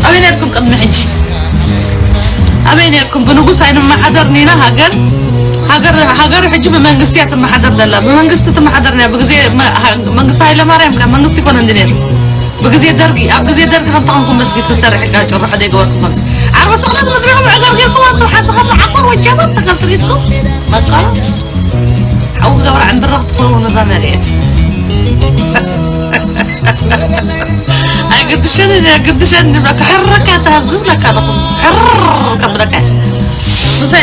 أبين لكم قبل حج أبين لكم بنقص عين ما حضرنينا هاجر حج بمنجستيات ما حضر دلا بمنجستة ما حضرنا بجزء منجست هاي لما رأيهم كان منجست يكون عندنا بجزء درجي بجزء درجي خم طعمكم مسجد كسر حكاية جرح هذا يقولكم خمس عارف صلاة مدريهم عقر غيركم أنتم حاسة عقر والجبل تقل تريدكم ما قال حاول دور عند الرغد تقولوا نظام ريت قدشان لك حركة تهزم لك هذاكم حركة لك بس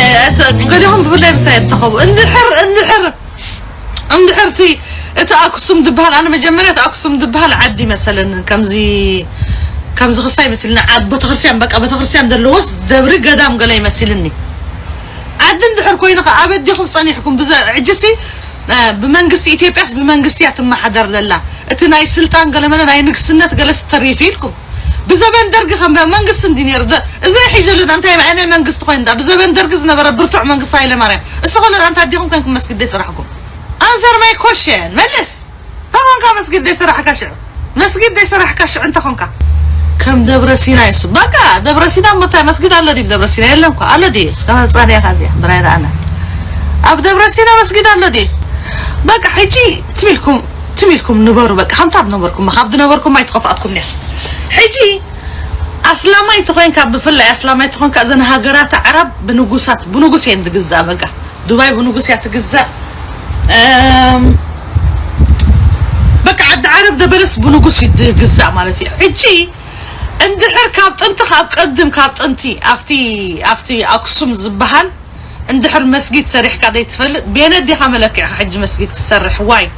قال لهم بالله بس يتخو عند حرتي اتاقسم دبهال انا مجمرت اقسم دبهال عدي مثلا كم زي خصاي مثلنا عاد بتخرسيان بقى بتخرسيان دلوس دبري قدام قال يمثلني عاد ندحر كوينه ابديكم صنيحكم بزا عجسي بمنجست إثيوبياس بمنجستيات ما حضر لله اتناي سلطان قال منا ناي نقصنت جلست تريفيلكم بزبن درج خم منجست دينير ده ازاي حيجلد انت انا منجست خوين ده بزبن درج نبر برتع منجست هاي لمريم السخونه انت اديكم كانكم مسجد دي صراحكم انزر ما يكوشن ملس طبعا كان مسجد دي صراحه كشع مسجد دي صراحه كشع انت خونك كم دبر سينا يسبك دبر سينا متى مسجد الله دي دبر سينا يلمكم الله دي صانيه هذه براينا انا اب دبر سينا مسجد الله دي بقى حجي تميلكم نبرو بقى خمطاب نبركم ما خابد نبركم ما يتخفاتكم نح حجي اسلامي تخوين كاب بفلا اسلامي تخوين كازن هاجرات عرب بنقوسين تجزا بقى دبي بنقوسيات تجزا بقى عد عرب ده بلس بنقوسي تجزا مالتي حجي عند حركاب انت خاب قدم كاب انتي افتي اقسم زبهان اندحر مسجد سريح كذا يتفلت بين دي حملك حج مسجد تسرح واي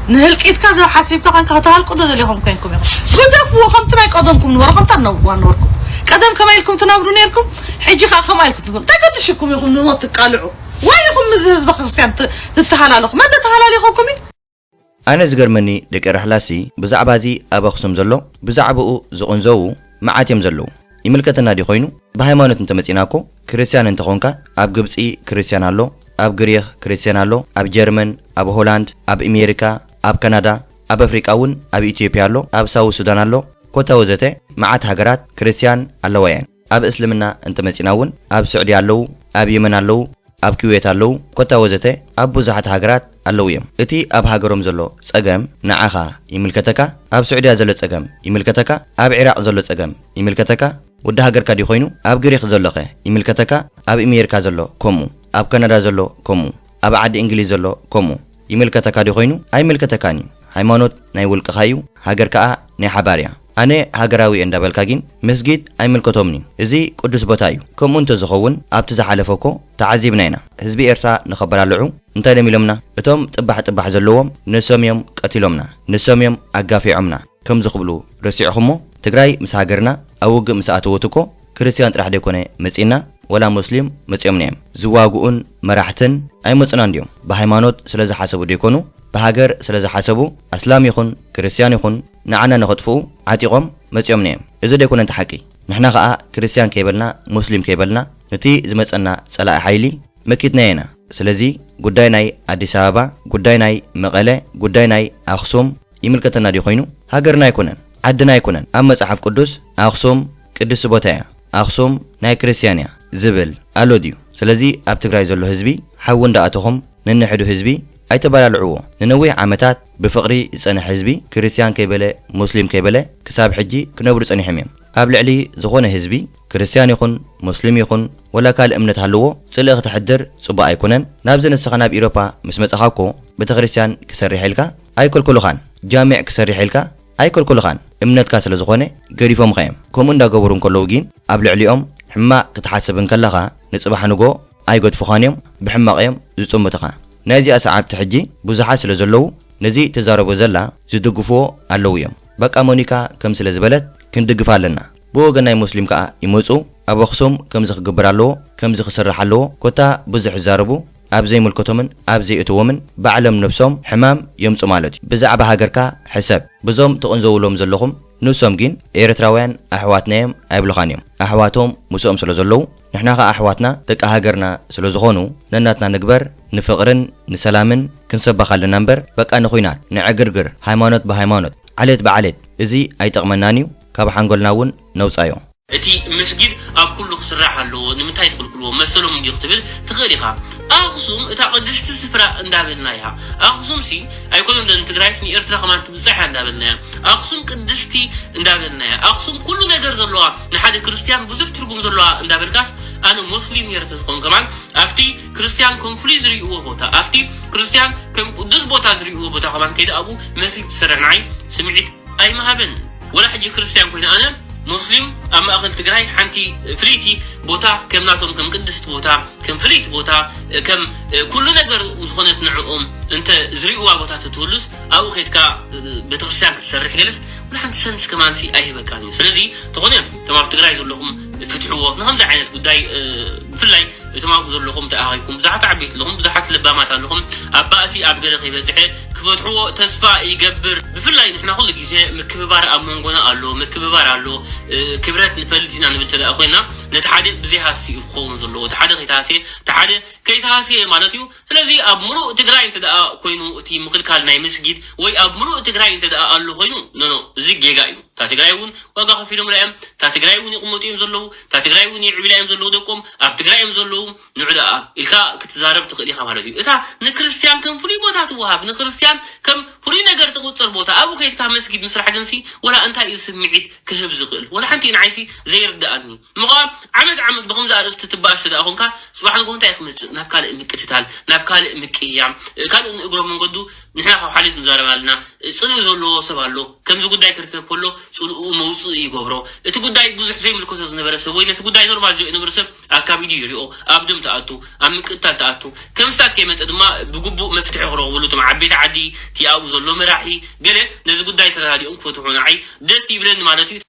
نهلكيت كذا حاسبك كان كهتال قدد لهم كانكم قدفوا خمتنا قدمكم ورقم تنور نوركم قدم كما لكم تنابرون لكم حجي خما لكم تقول تقدشكم يكم نوت تقالعوا وايكم مزز بخرسيان تتحلالكم ما تتحلالكم انا زغرمني دك رحلاسي بزعبازي ابخصم زلو بزعبو زقنزو معاتيم زلو يملكتنا دي خوينو بهايمانوت انت مصيناكو كريستيان انت خونكا اب ግብጺ ክርስቲያን አሎ اب ግሪክ ክርስቲያን አሎ اب ጀርመን اب ሆላንድ اب አሜሪካ اب ካናዳ اب አፍሪካውን اب ኢትዮጵያ አሎ اب ሳውዝ ሱዳን አሎ ኮታ ወዘተ ማዓት ሃገራት ክርስቲያን አለዋያን اب እስልምና እንተ መጽናውን اب ሳዑዲ አለው اب የመን አለው اب ኩዌት አለው ኮታ ወዘተ اب ብዙሓት ሃገራት አለውየም እቲ اب ሃገሮም ዘሎ ጸገም ንዓኻ ይምልከተካ اب ሳዑዲያ ዘሎ ጸገም ይምልከተካ اب ኢራቅ ዘሎ ጸገም ይምልከተካ ወደ ሃገር ካዲ ኮይኑ ኣብ ግሪክ ዘለኸ ይምልከተካ ኣብ አሜሪካ ዘሎ ኮሙ ኣብ ካናዳ ዘሎ ኮሙ ኣብ ዓዲ እንግሊዝ ዘሎ ኮሙ ይምልከተካ ዲ ኮይኑ ኣይምልከተካኒ ሃይማኖት ናይ ውልቅኻዩ ሃገር ከዓ ናይ ሓባርያ ኣነ ሃገራዊ እንዳበልካ ግን መስጊድ ኣይምልከቶምኒ እዚ ቅዱስ ቦታ እዩ ከምኡ እንተ ዝኸውን ኣብቲ ዝሓለፈኮ ተዓዚብና ኢና ህዝቢ ኤርትራ ንኸበላልዑ እንታይ ደሚሎምና እቶም ጥባሕ ዘለዎም ንሶምዮም ቀቲሎምና ንሶምዮም ኣጋፊዖምና ከም ዝኽብሉ ረሲዕኹሞ ትግራይ ምስ ሃገርና ኣውግ ምስ ኣተወትኮ ክርስቲያን ጥራሕ ደይኮነ መጺና ወላ ሙስሊም መጺኦምኒዮም ዝዋጉኡን መራሕትን ኣይመጽና እንዲዮም በሃይማኖት ስለ ዝሓሰቡ ደይኮኑ በሃገር ስለ ዝሓሰቡ እስላም ይኹን ክርስቲያን ይኹን ንዓና ነኸጥፍኡ ዓጢቖም መጺኦምኒዮም እዚ ደይኮነ እንተ ሓቂ ንሕና ከዓ ክርስቲያን ከይበልና ሙስሊም ከይበልና ነቲ ዝመጸና ጸላኢ ሓይሊ መኪትና ኢና ስለዚ ጉዳይ ናይ አዲስ አበባ ጉዳይ ናይ መቐለ ጉዳይ ናይ ኣኽሱም ይምልከተና ዲ ኮይኑ ሃገርና ይኩነን عدنا يكونن أما صحف قدس أخصم قدس بوتايا أخصم ناي كريستيانيا زبل ألوديو سلازي أبتقراي زلو هزبي حاون داعتهم ننحدو هزبي أي تبالا العوو ننوي عامتات بفقري إسانا حزبي كريستيان كيبالي مسلم كيبالي كساب حجي كنبرو إساني حميم قابل علي زغونا هزبي كريستيان يخون مسلم يخون ولا كال امنت هلوو سلغ تحدر صبا يكونن نابزن السخنا بإيروبا مسمت أخاكو بتغريستيان كسري حيلكا ኣይኮልኮልኻን ጃሚዕ ክሰርሕ ኢልካ ኣይኮልኮልኻን እምነትካ ስለ ዝኾነ ገሪፎም ኸዮም ከምኡ እንዳገበሩ እንከለዉ ግን ኣብ ልዕሊኦም ሕማቕ ክትሓስብ እንከለኻ ንጽባሕ ንጎ ኣይገድፉኻን እዮም ብሕማቕ እዮም ዝጥምትኻ ናይዚኣ ሰዓብቲ ሕጂ ብዙሓት ስለ ዘለዉ ነዚ ተዛረቡ ዘላ ዝድግፍዎ ኣለዉ እዮም በቃ ሞኒካ ከም ስለ ዝበለት ክንድግፍ ኣለና ብወገን ናይ ሙስሊም ከዓ ይመፁ ኣብ ኣኽሱም ከምዚ ክግበር ኣለዎ ከምዚ ክስራሕ ኣለዎ ኮታ ብዙሕ ይዛረቡ ኣብ ዘይምልከቶምን ኣብ ዘይእትዎምን ባዕሎም ነብሶም ሕማም የምፁ ማለት እዩ ብዛዕባ ሃገርካ ሕሰብ ብዞም ትቕንዘብሎም ዘለኹም ንሶም ግን ኤርትራውያን ኣሕዋትና እዮም ኣይብልኻን እዮም ኣሕዋቶም ምስኦም ስለ ዘለዉ ንሕና ኸ ኣሕዋትና ደቂ ሃገርና ስለ ዝኾኑ ነናትና ንግበር ንፍቕርን ንሰላምን ክንሰባኽ ኣለና እምበር በቃ ንኹይናት ንዕግርግር ሃይማኖት ብሃይማኖት ዓሌት ብዓሌት እዚ ኣይጠቕመናን እዩ ካብ ሓንጎልና እውን ነውፃዮ እቲ መስጊድ ኣብ ኩሉ ክስራሕ ኣለዎ ንምንታይ ትኽልክልዎ መሰሎም እንዲ ክትብል ትኽእል ኢኻ ኣኽሱም እታ ቅድስቲ ስፍራ እንዳበልና ኢኻ ኣኽሱም ሲ ኣይኮነም ንትግራይ ንኤርትራ ከማን ትብፅሕ እንዳበልና እያ ኣኽሱም ቅድስቲ እንዳበልና እያ ኣኽሱም ኩሉ ነገር ዘለዋ ንሓደ ክርስቲያን ብዙሕ ትርጉም ዘለዋ እንዳበልካስ ኣነ ሙስሊም እየ ተዝኾን ከማን ኣብቲ ክርስቲያን ከም ፍሉይ ዝርእይዎ ቦታ ኣብቲ ክርስቲያን ከም ቅዱስ ቦታ ዝርእይዎ ቦታ ከማን ከይደ ኣብኡ መስጊድ ዝሰርሕ ንዓይ ስምዒት ኣይመሃበን ወላ ሕጂ ክርስቲያን ኮይነ ኣነ مسلم أما أخذ تجري حنتي فريتي بوتا كم ناتهم كم قدست بوتا كم فريت بوتا كم كل نجار مزخنة نعوم أنت زريقوا بوتا تتولس أو خيتك بتغسل تسرح جلس ولا حنت سنس كمان سي أي مكان سلذي تغنيم تمام تجري زول لهم فتحوا نهم زعينت بداي في الليل تمام زول لهم تأهيكم زعت عبيت لهم زحت لبامات لهم أباسي أبجر خيبة كفتحوا تسفى يجبر بفلاي نحن كل جزء مكبر أمونجنا قالو مكبر قالو كبرت نفلت إن نبتلى أخوينا نتحدث بزيها سي خون زلوا تحدث كيتاسي تحدث كيتاسي مالتيو فلذي أبمرو تجري أنت دا كوينو تي مخل كالنا مسجد وي أبمرو تجري أنت دا قالو خينو نو زيج جايو تاتجريون وقع فيهم الأيام تاتجريون يقوموا زلوا تاتجريون يعبلهم زلوا دكم أبتجريهم زلوا نعدا إلكا كتزارب تخلي خمارتي إتا نكريستيان كم فري بوتا توهاب نكريستيان كم فري نجار تقصر بوتا أبو خيت كام مسجد مسرح جنسي ولا أنت يسمعيد كشب زغل ولا حنتي نعيسي زي رداني مقام عمد بخمسة أرست تباش تدا أخونك صباح نقول أنت يخمس نبكال مكتتال نبكال مكيام كان نقول من قدو نحن حاليس نزارب علينا صدق زلوا سبالو كم زوج داي كركب بولو سلو موضوع يجبرو تقول داي بزح زي ملكوت نبرسه وين تقول داي نورمال زي نبرسه أكابيدي يريو أبدم تأتو أمك تأتو كم استاد كيمت أدما بجبو مفتح غرو ولو تمع عبيد عادي تي أو زلوا مراحي قله نزقول داي ترى هذه أنك فتحون عي درسي بلن مالتي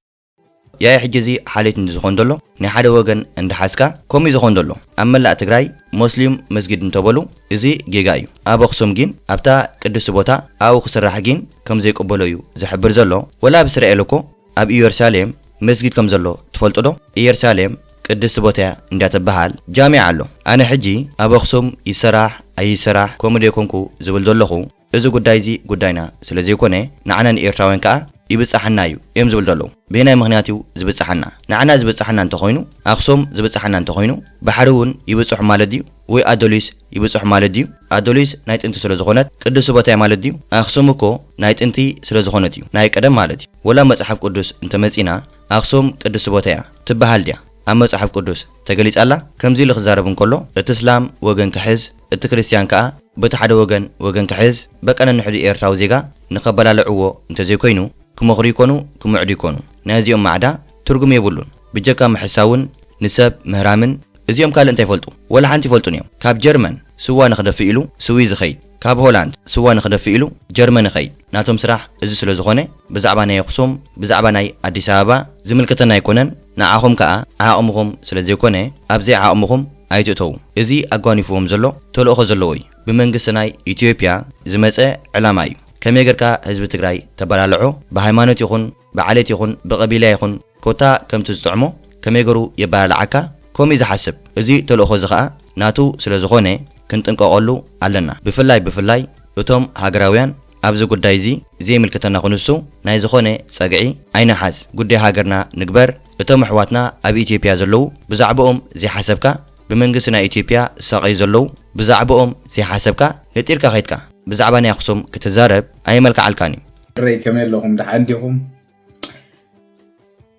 يا حجزي حالة نزخون دلو نحدا وجن عند حسكا كم يزخون دلو أما لا تجري مسلم مسجد نتبلو إزي جيجايو أبو خصوم جين أبتا قدس بوتا أو خسر حجين كم زي قبلويو زي حبر زلو ولا بسرع لكو أب يرسالم مسجد كم زلو تفلت له يرسالم قدس بوتا ندات بحال جامع له أنا حجي أبو خصوم يسرح أي سرح كم ديكونكو زبل دلخو إذا قدايزي قداينا سلزي كونه نعنا إيرتراوين كا يبصحنا يو يم زبل دلو بينا مغنياتيو زبصحنا نعنا زبصحنا انت خوينو أخصوم زبصحنا انت خوينو بحرون يبصح مالديو وي أدوليس يبصح مالديو أدوليس نايت انت سلزخونت قدس بوتا مالديو أخصومكو نايت انتي سلزخونتيو نايك قدم مالديو ولا مصحف قدس انت مزينا أخصوم قدس بوتا تبهال ديا أما مصحف قدس تقليص الله كمزي لخزاربن كله الإسلام وجن كحز الكريستيان كا بتحد وجن كحز بكنا نحدي إيرتراو زيغا نقبل على عوو انت زي كوينو كمغري كونو كمعدي كونو نازيوم معدا ترجم يبولون بجكا محساون نسب مهرامن ازيوم قال انت يفلطو ولا حنتي فلطون يوم كاب جرمن سوا نخدف إلو سويز خيد كاب هولاند سوا نخدف إلو جرمن خيد ناتهم سراح ازي سلو زغونه بزعباناي يخصوم بزعباناي أديس أبابا زملكتنا يكونن نعاهم كا عاقمهم سلازي كونه أبزي عاقمهم أيتو ازي أقواني فوهم زلو تولو أخو زلوي بمنقسناي إثيوبيا زمزة علاماي كم يجرك حزب تجري تبرالعو بهيمانة يخون بعليت يخون بقبيلة يخون كوتا كم تستعمو كم يجرو يبرالعكا كم إذا حسب إزي تلو خزقة ناتو سلزخونة كنت انكو قولو علنا بفلاي يتم هاجراويان أبزو قدايزي زي ملكتنا خنسو نايزخونة ساقعي أين حاز قدي هاجرنا نكبر يتم حواتنا أبي إثيوبيا زلو بزعبهم زي حسبك بمنقسنا إثيوبيا ساقعي زلو بزعبهم زي حسبك نتيركا خيتك بزعباني أخصم كتزارب أي ملك عالكاني رأي كمال لهم ده عندهم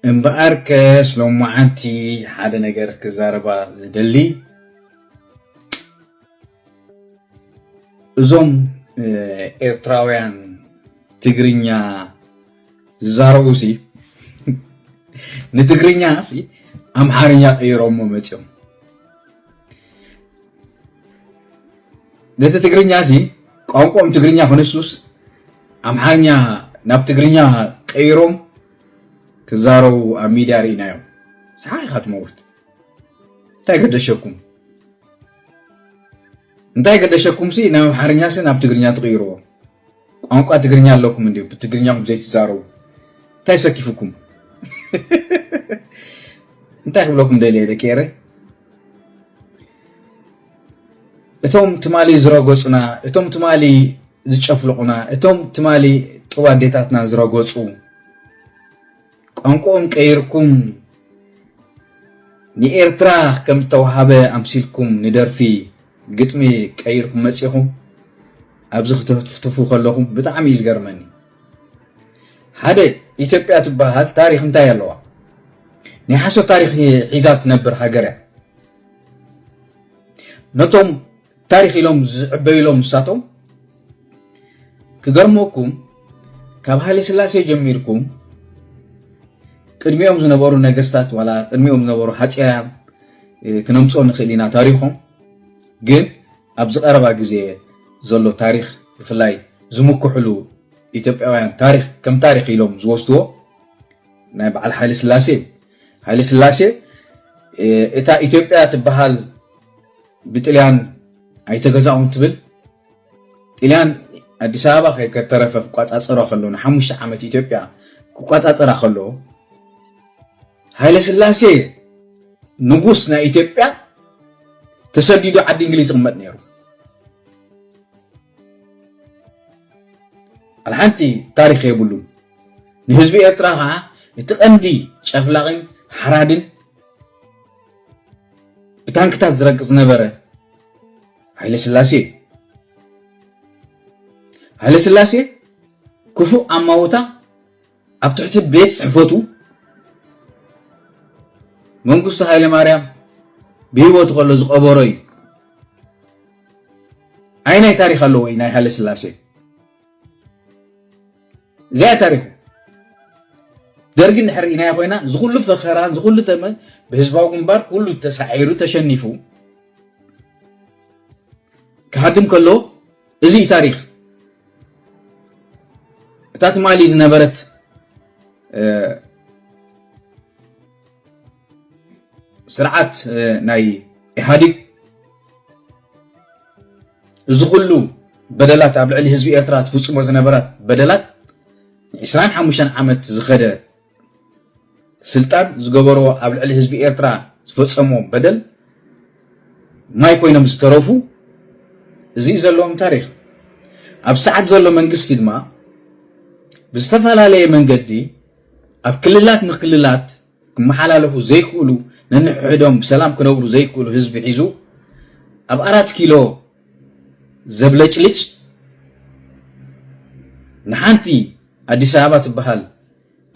امباركس لو ما عندي حدا نجار كزاربا زدلي زوم إيرتراويان ትግርኛ ዝዛረቡ ሲ ንትግርኛ ሲ አምሓርኛ ቀይሮሞ መጽኦም ነቲ ትግርኛ ሲ ቋንቋም ትግርኛ ሆነሱስ አምሓርኛ ናብ ትግርኛ ቀይሮም ክዛረቡ ኣብ ሚድያ ርኢናዮም ሳይ ካትመውት እንታይ ገደሸኩም ሲ ናብ አምሓርኛ ሲ ናብ ትግርኛ ትቀይርዎ ቋንቋ ትግርኛ ኣለኩም እንዴ ብትግርኛም ዘይትዛረቡ እንታይ ሰኪፍኩም እንታይ ክብለኩም ደልየ ደቀረ እቶም ትማሊ ዝረገጹና እቶም ትማሊ ዝጨፍልቁና እቶም ትማሊ ጥዋዴታትና ዝረገጹ ቋንቋኦም ቀይርኩም ንኤርትራ ከም ተዋሃበ ኣምሲልኩም ንደርፊ ግጥሚ ቀይርኩም መጽኹም ኣብዚ ክትፍትፉ ከለኹም ብጣዕሚ ይዝገርመኒ ሓደ ኢትዮጵያ ትበሃል ታሪክ እንታይ ኣለዋ ናይ ሓሶት ታሪክ ሒዛ ትነብር ሃገር እያ ነቶም ታሪክ ኢሎም ዝዕበይሎም ንሳቶም ክገርመኩም ካብ ሃይለ ስላሴ ጀሚርኩም ቅድሚኦም ዝነበሩ ነገስታት ዋላ ቅድሚኦም ዝነበሩ ሃፀያት ክነምፅኦ ንኽእል ኢና ታሪኾም ግን ኣብ ዝቐረባ ግዜ ዘሎ ታሪክ ብፍላይ ዝምክሕሉ ኢትዮጵያውያን ታሪክ ከም ታሪክ ኢሎም ዝወስድዎ ናይ በዓል ሃይለ ስላሴ እታ ኢትዮጵያ ትበሃል ብጥልያን ኣይተገዛኡን ትብል ጥልያን ኣዲስ ኣበባ ከተረፈ ክቋፃፀራ ከሎ ን5 ዓመት ኢትዮጵያ ክቋፃፀራ ከሎ ሃይለ ስላሴ ንጉስ ናይ ኢትዮጵያ ተሰዲዱ ዓዲ እንግሊዝ ይቕመጥ ነይሩ አልሓንቲ ታሪክ የብሉን ንህዝቢ ኤርትራ ከዓ እቲ ቀንዲ ጨፍላቅን ሓራድን ብታንክታት ዝረግፅ ነበረ ሃይለ ስላሴ ክፉእ ኣማውታ ኣብ ትሕቲ ቤት ጽሕፈቱ መንግስቱ ሃይለ ማርያም ብህይወቱ ከሎ ዝቀበሮ እዩ ናይ ታሪክ ኣለዎ ናይ ሃይለ ስላሴ زي تاريخ درجين حرينا يا خوينا زغل فخران زغل تمن بهزباو جنبار كله تسعيرو تشنيفو كهدم كله زي تاريخ بتاعت مالي زنبرت سرعات ناي إحادي زغلو بدلات قبل علي حزب إيرترا تفصمو زنبرات بدلات 25 ዓመት ዝኸደ ስልጣን ዝገበሮ ኣብ ልዕሊ ህዝቢ ኤርትራ ዝፈጸሞ በደል ማይ ኮይኖም ዝተረፉ እዚ ዘለዎም ታሪክ ኣብ ሰዓት ዘሎ መንግስቲ ድማ ብዝተፈላለየ መንገዲ ኣብ ክልላት ንክልላት ክመሓላለፉ ዘይክእሉ ነንሕዶም ብሰላም ክነብሩ ዘይክእሉ ህዝቢ ሒዙ ኣብ 4 ኪሎ ዘብለጭልጭ ንሓንቲ አዲስ አበባ ትበሃል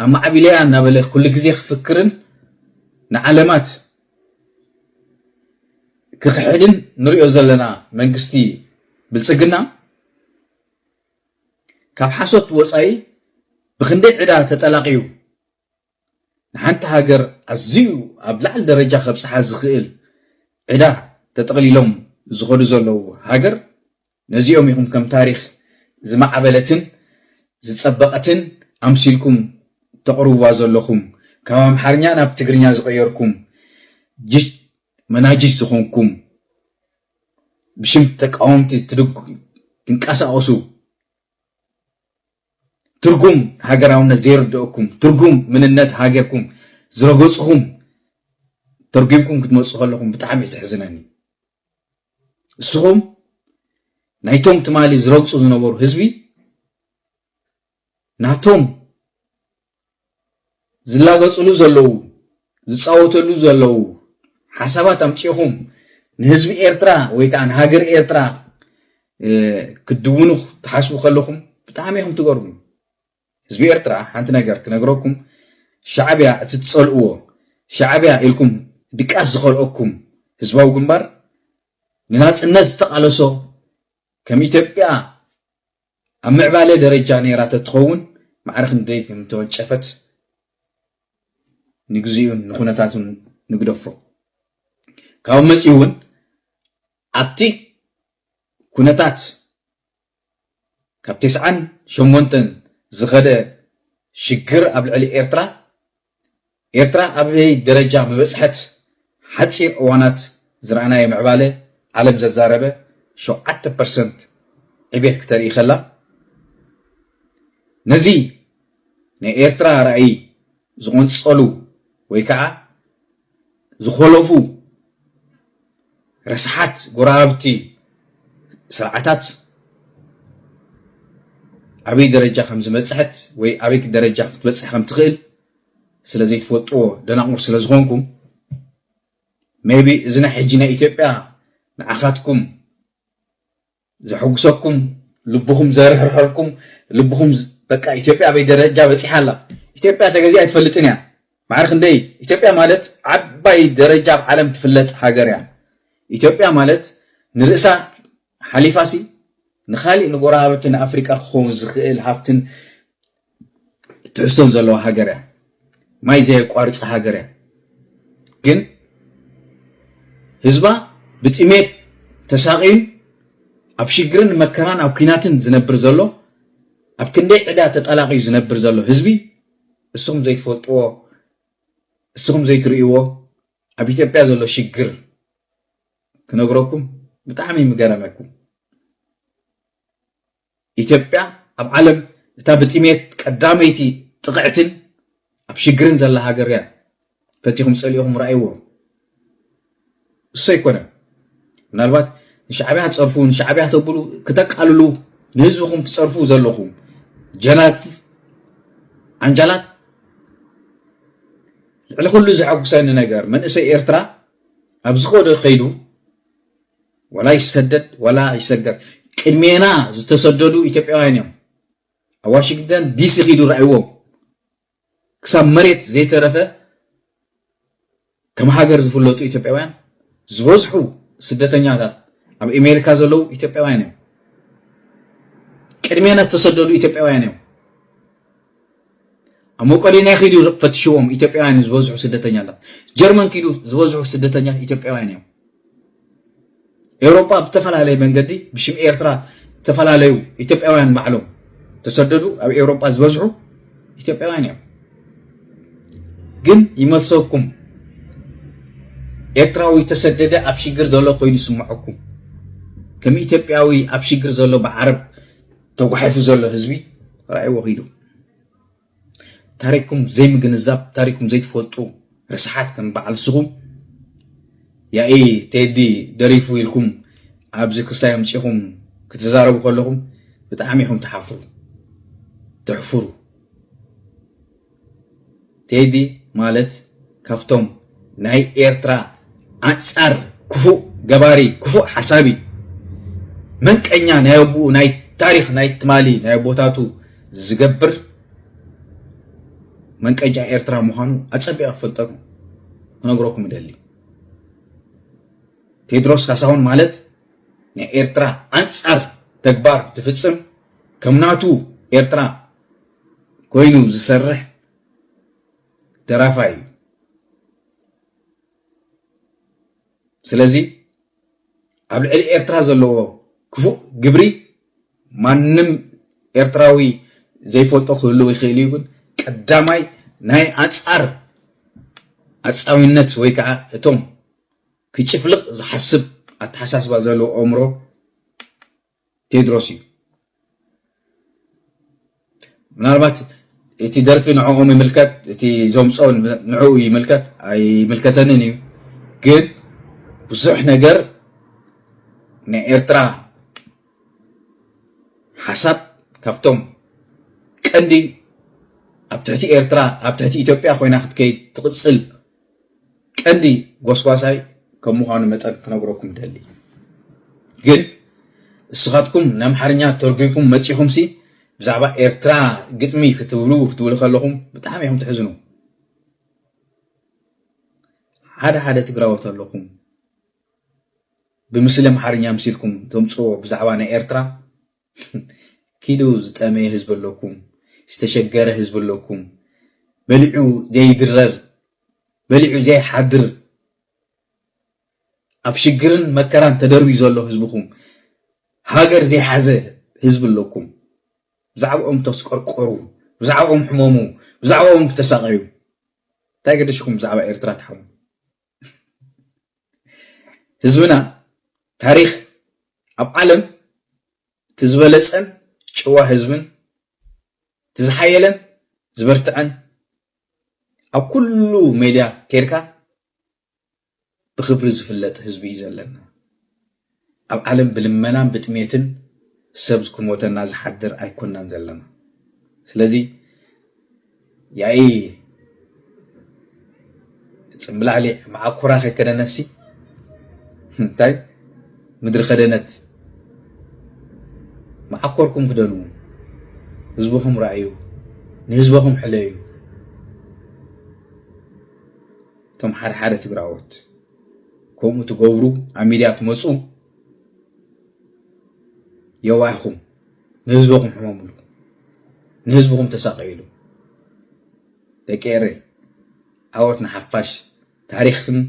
ኣብ ማዕቢልያ እናበለ ኩሉ ግዜ ክፍክርን ንዓለማት ክኽሕድን ንሪኦ ዘለና መንግስቲ ብልጽግና ካብ ሓሶት ወፃኢ ብክንደይ ዕዳ ተጠላቂዩ ንሓንቲ ሃገር ኣዝዩ ኣብ ላዕሊ ደረጃ ከብፅሓ ዝኽእል ዕዳ ተጠቕሊሎም ዝኸዱ ዘለዉ ሃገር ነዚኦም ይኹም ከም ታሪክ ዝማዕበለትን ዝጸበቐትን ኣምሲልኩም ተቕርብዋ ዘለኹም ካብ ኣምሓርኛ ናብ ትግርኛ ዝቀየርኩም መናጅት ዝኾንኩም ብሽም ተቃወምቲ ትንቀሳቀሱ ትርጉም ሃገራውነት ዘይርድአኩም ትርጉም ምንነት ሃገርኩም ዝረገጽኩም ተርጉምኩም ክትመጽኡ ከለኹም ብጣዕሚ ይሕዝነኒ እስኹም ናይቶም ትማሊ ዝረግጹ ዝነበሩ ህዝቢ ናቶም ዝላገጽሉ ዘለዉ ዝጻወተሉ ዘለዉ ሓሳባት ኣምጪኹም ንህዝቢ ኤርትራ ወይ ከዓ ንሃገር ኤርትራ ክድውኑ ተሓስቡ ከለኹም ብጣዕሚ ኢኹም ትገርሙ ህዝቢ ኤርትራ ሓንቲ ነገር ክነግረኩም ሻዕብያ እቲ ትጸልእዎ ሻዕብያ ኢልኩም ድቃስ ዝኸልኦኩም ህዝባዊ ግንባር ንናጽነት ዝተቃለሶ ከም ኢትዮጵያ أمعبالة درجة نيرات تخون معرخ نديك متوجفت نجزيون نخونتاتون نقدفو كاو مسيون أبتي كونتات كابتس عن شمونتن زغدا شجر قبل علي إيرترا أبي درجة مبسحت حتصير أوانات زرعنا يمعبالة عالم ززاربة شو 10% عبيت كتير يخلا نزي نإيرترا رأي زغون تصلو ويكعا زخلفو رسحات قرابتي سرعتات أبي درجة 5 مسحت وي أبيك درجة تبصح 5 تخيل سلازي تفوتو دناقور سلازغونكم maybe إذن حجينا إثيوبيا نعخاتكم زحوقسكم لبهم زرهرهركم لبهم بقى إثيوبيا أبي درجة بصح الله إثيوبيا تجزي أتفلتني معرخ ندي إثيوبيا مالت عباي درجة بعالم تفلت هاجريا إثيوبيا مالت نرأسا حليفاسي نخالي نقرابتنا أفريقيا خون زخيل هافتن تحسن زلوا هاجريا ما يزي قارص هاجريا جن هزبا بتيميت تساقين أبشجرن مكران أو كيناتن زنبر زلو أبكندي عدا تطلاقي زنبر زلو هزبي السهم زي تفوتو السهم زي تريوو أبي تبع زلو شجر كنقولكم بتعمي مجرمكم إثيوبيا أب عالم تابت إميت قداميتي تقعتن أبشجرن زلا هاجريا فتيهم سأليهم رأيوه السيكونة من الوقت نشعبيها تصرفون نشعبيها تقولوا كتقالوا نهزبكم تصرفوا زلكم جنات عنجلات على كل زعق سنة نجار من إسا إيرترا أبزخود الخيدو ولا يسدد ولا يسجر كمينا زتصددوا إثيوبيين واشنطن دي سي خيدو رأيوهم كسام مريت زي ترفه كم هاجر زفلوتو إثيوبيين زوزحو سدتنياتا أب أمريكا زلو إثيوبيين كمينا زتصددوا إثيوبيين أموكالينا خيدو فتشوهم إثيوبيين زوزحو سدتنياتا جرمن كيدو زوزحو سدتنيا إثيوبيين أوروبا بتفعل عليه من قدي بشم إيرترا تفعل عليه إثيوبيين معلوم تسددوا أو أوروبا زوزحو إثيوبيين جن يمسوكم إيرتراوي تسدد أبشجر زلو قيد يسمعكم كم إثيوبياوي أبشجر زلو بعرب توقحف زلو حزبي رأي وغيدو تاريخكم زي مجنزاب تاريخكم زي تفوتو رسحات كان بعل سغم يا إيه تدي دريفو لكم أبزك السايم شيخم كتزاربوا كلهم بتعاميهم تحفروا تدي مالت كفتم ناي إيرترا أنصار كفو جباري كفو حسابي من كأنيا نايبو ناي تاريخ ناي تمالي ناي بوتاتو زجبر من كأنيا إيرترا مهانو أتصبي أفلتكم أنا أقولكم دللي تيدروس كاساون مالت ناي إيرترا أنصار تكبار تفصم كمناتو إيرترا كوينو زسرح درافاي سلازي قبل علي إيرترا زلو كفو جبري ما نم إيرتراوي زي فولتو خلو يخيليون قداماي ناي أتصار النت ويكع توم كيشفلق زحسب أتحساس بازلو عمره تدرسي من البات إتي درفي نعومي ملكات إتي زومصون نعوي ملكات أي ملكتانني جد بزح نجر نإيرترا حسب كفتم كندي أبتعتي إيرترا أبتعتي إثيوبيا خوينا خد كي تقصل كندي غوسواساي كموهانو متن كنغروكم دلي جن السخاتكم نام حرنيا ترجيكم متيهم سي بزعبا إيرترا قتمي كتبلو خلوهم بتعاميهم تحزنوا هذا تقراوت لكم بمسلم حرنيا مسيلكم تمصو بزعبانا إيرترا كيلو زتأمي حزب لكم استشجر حزب لكم بلعو زي درر بلعو زي حدر أبشجرن مكران تدربي زلوا حزبكم هاجر زي حزة حزب لكم زعوم تسكر قرو زعوم حمامو زعوم تساقيو تاقدشكم زعوا إرترات حمو حزبنا تاريخ أب عالم تزبلسن شوا حزبن تزحيلن زبرتعن أب كله ميديا كيركا بخبر زفلت حزبي زلنا أب عالم بلمنان بتميتن سبزكم وتناز حدر أيكوننا نزلنا سلازي ياي تسمبل علي مع كراخي كده نسي طيب مدر خدنت مع كوركم كدنو حزبكم رأيو نحزبكم حليو تم حد تقراوت كومو تقورو عميليات مصو يواهم نحزبكم حماملو نحزبكم تساقيلو لكيري عوتنا حفاش تاريخن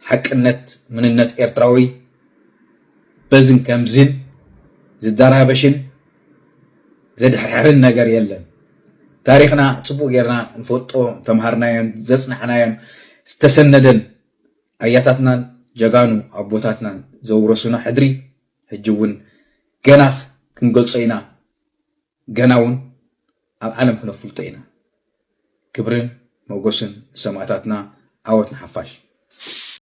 حق النت من النت إرتراوي بزن كمزن زدارابشن زد حرحرن نجار يلن تاريخنا تصبو غيرنا نفوتو تمهرناين زصنحناين استسندن اياتاتنا جغانو ابوتاتنا زورسونا حدري حجون غناخ كنغلصينا غناون اب عالم كنفلطينا كبرن موغسن سمعتاتنا عوتنا حفاش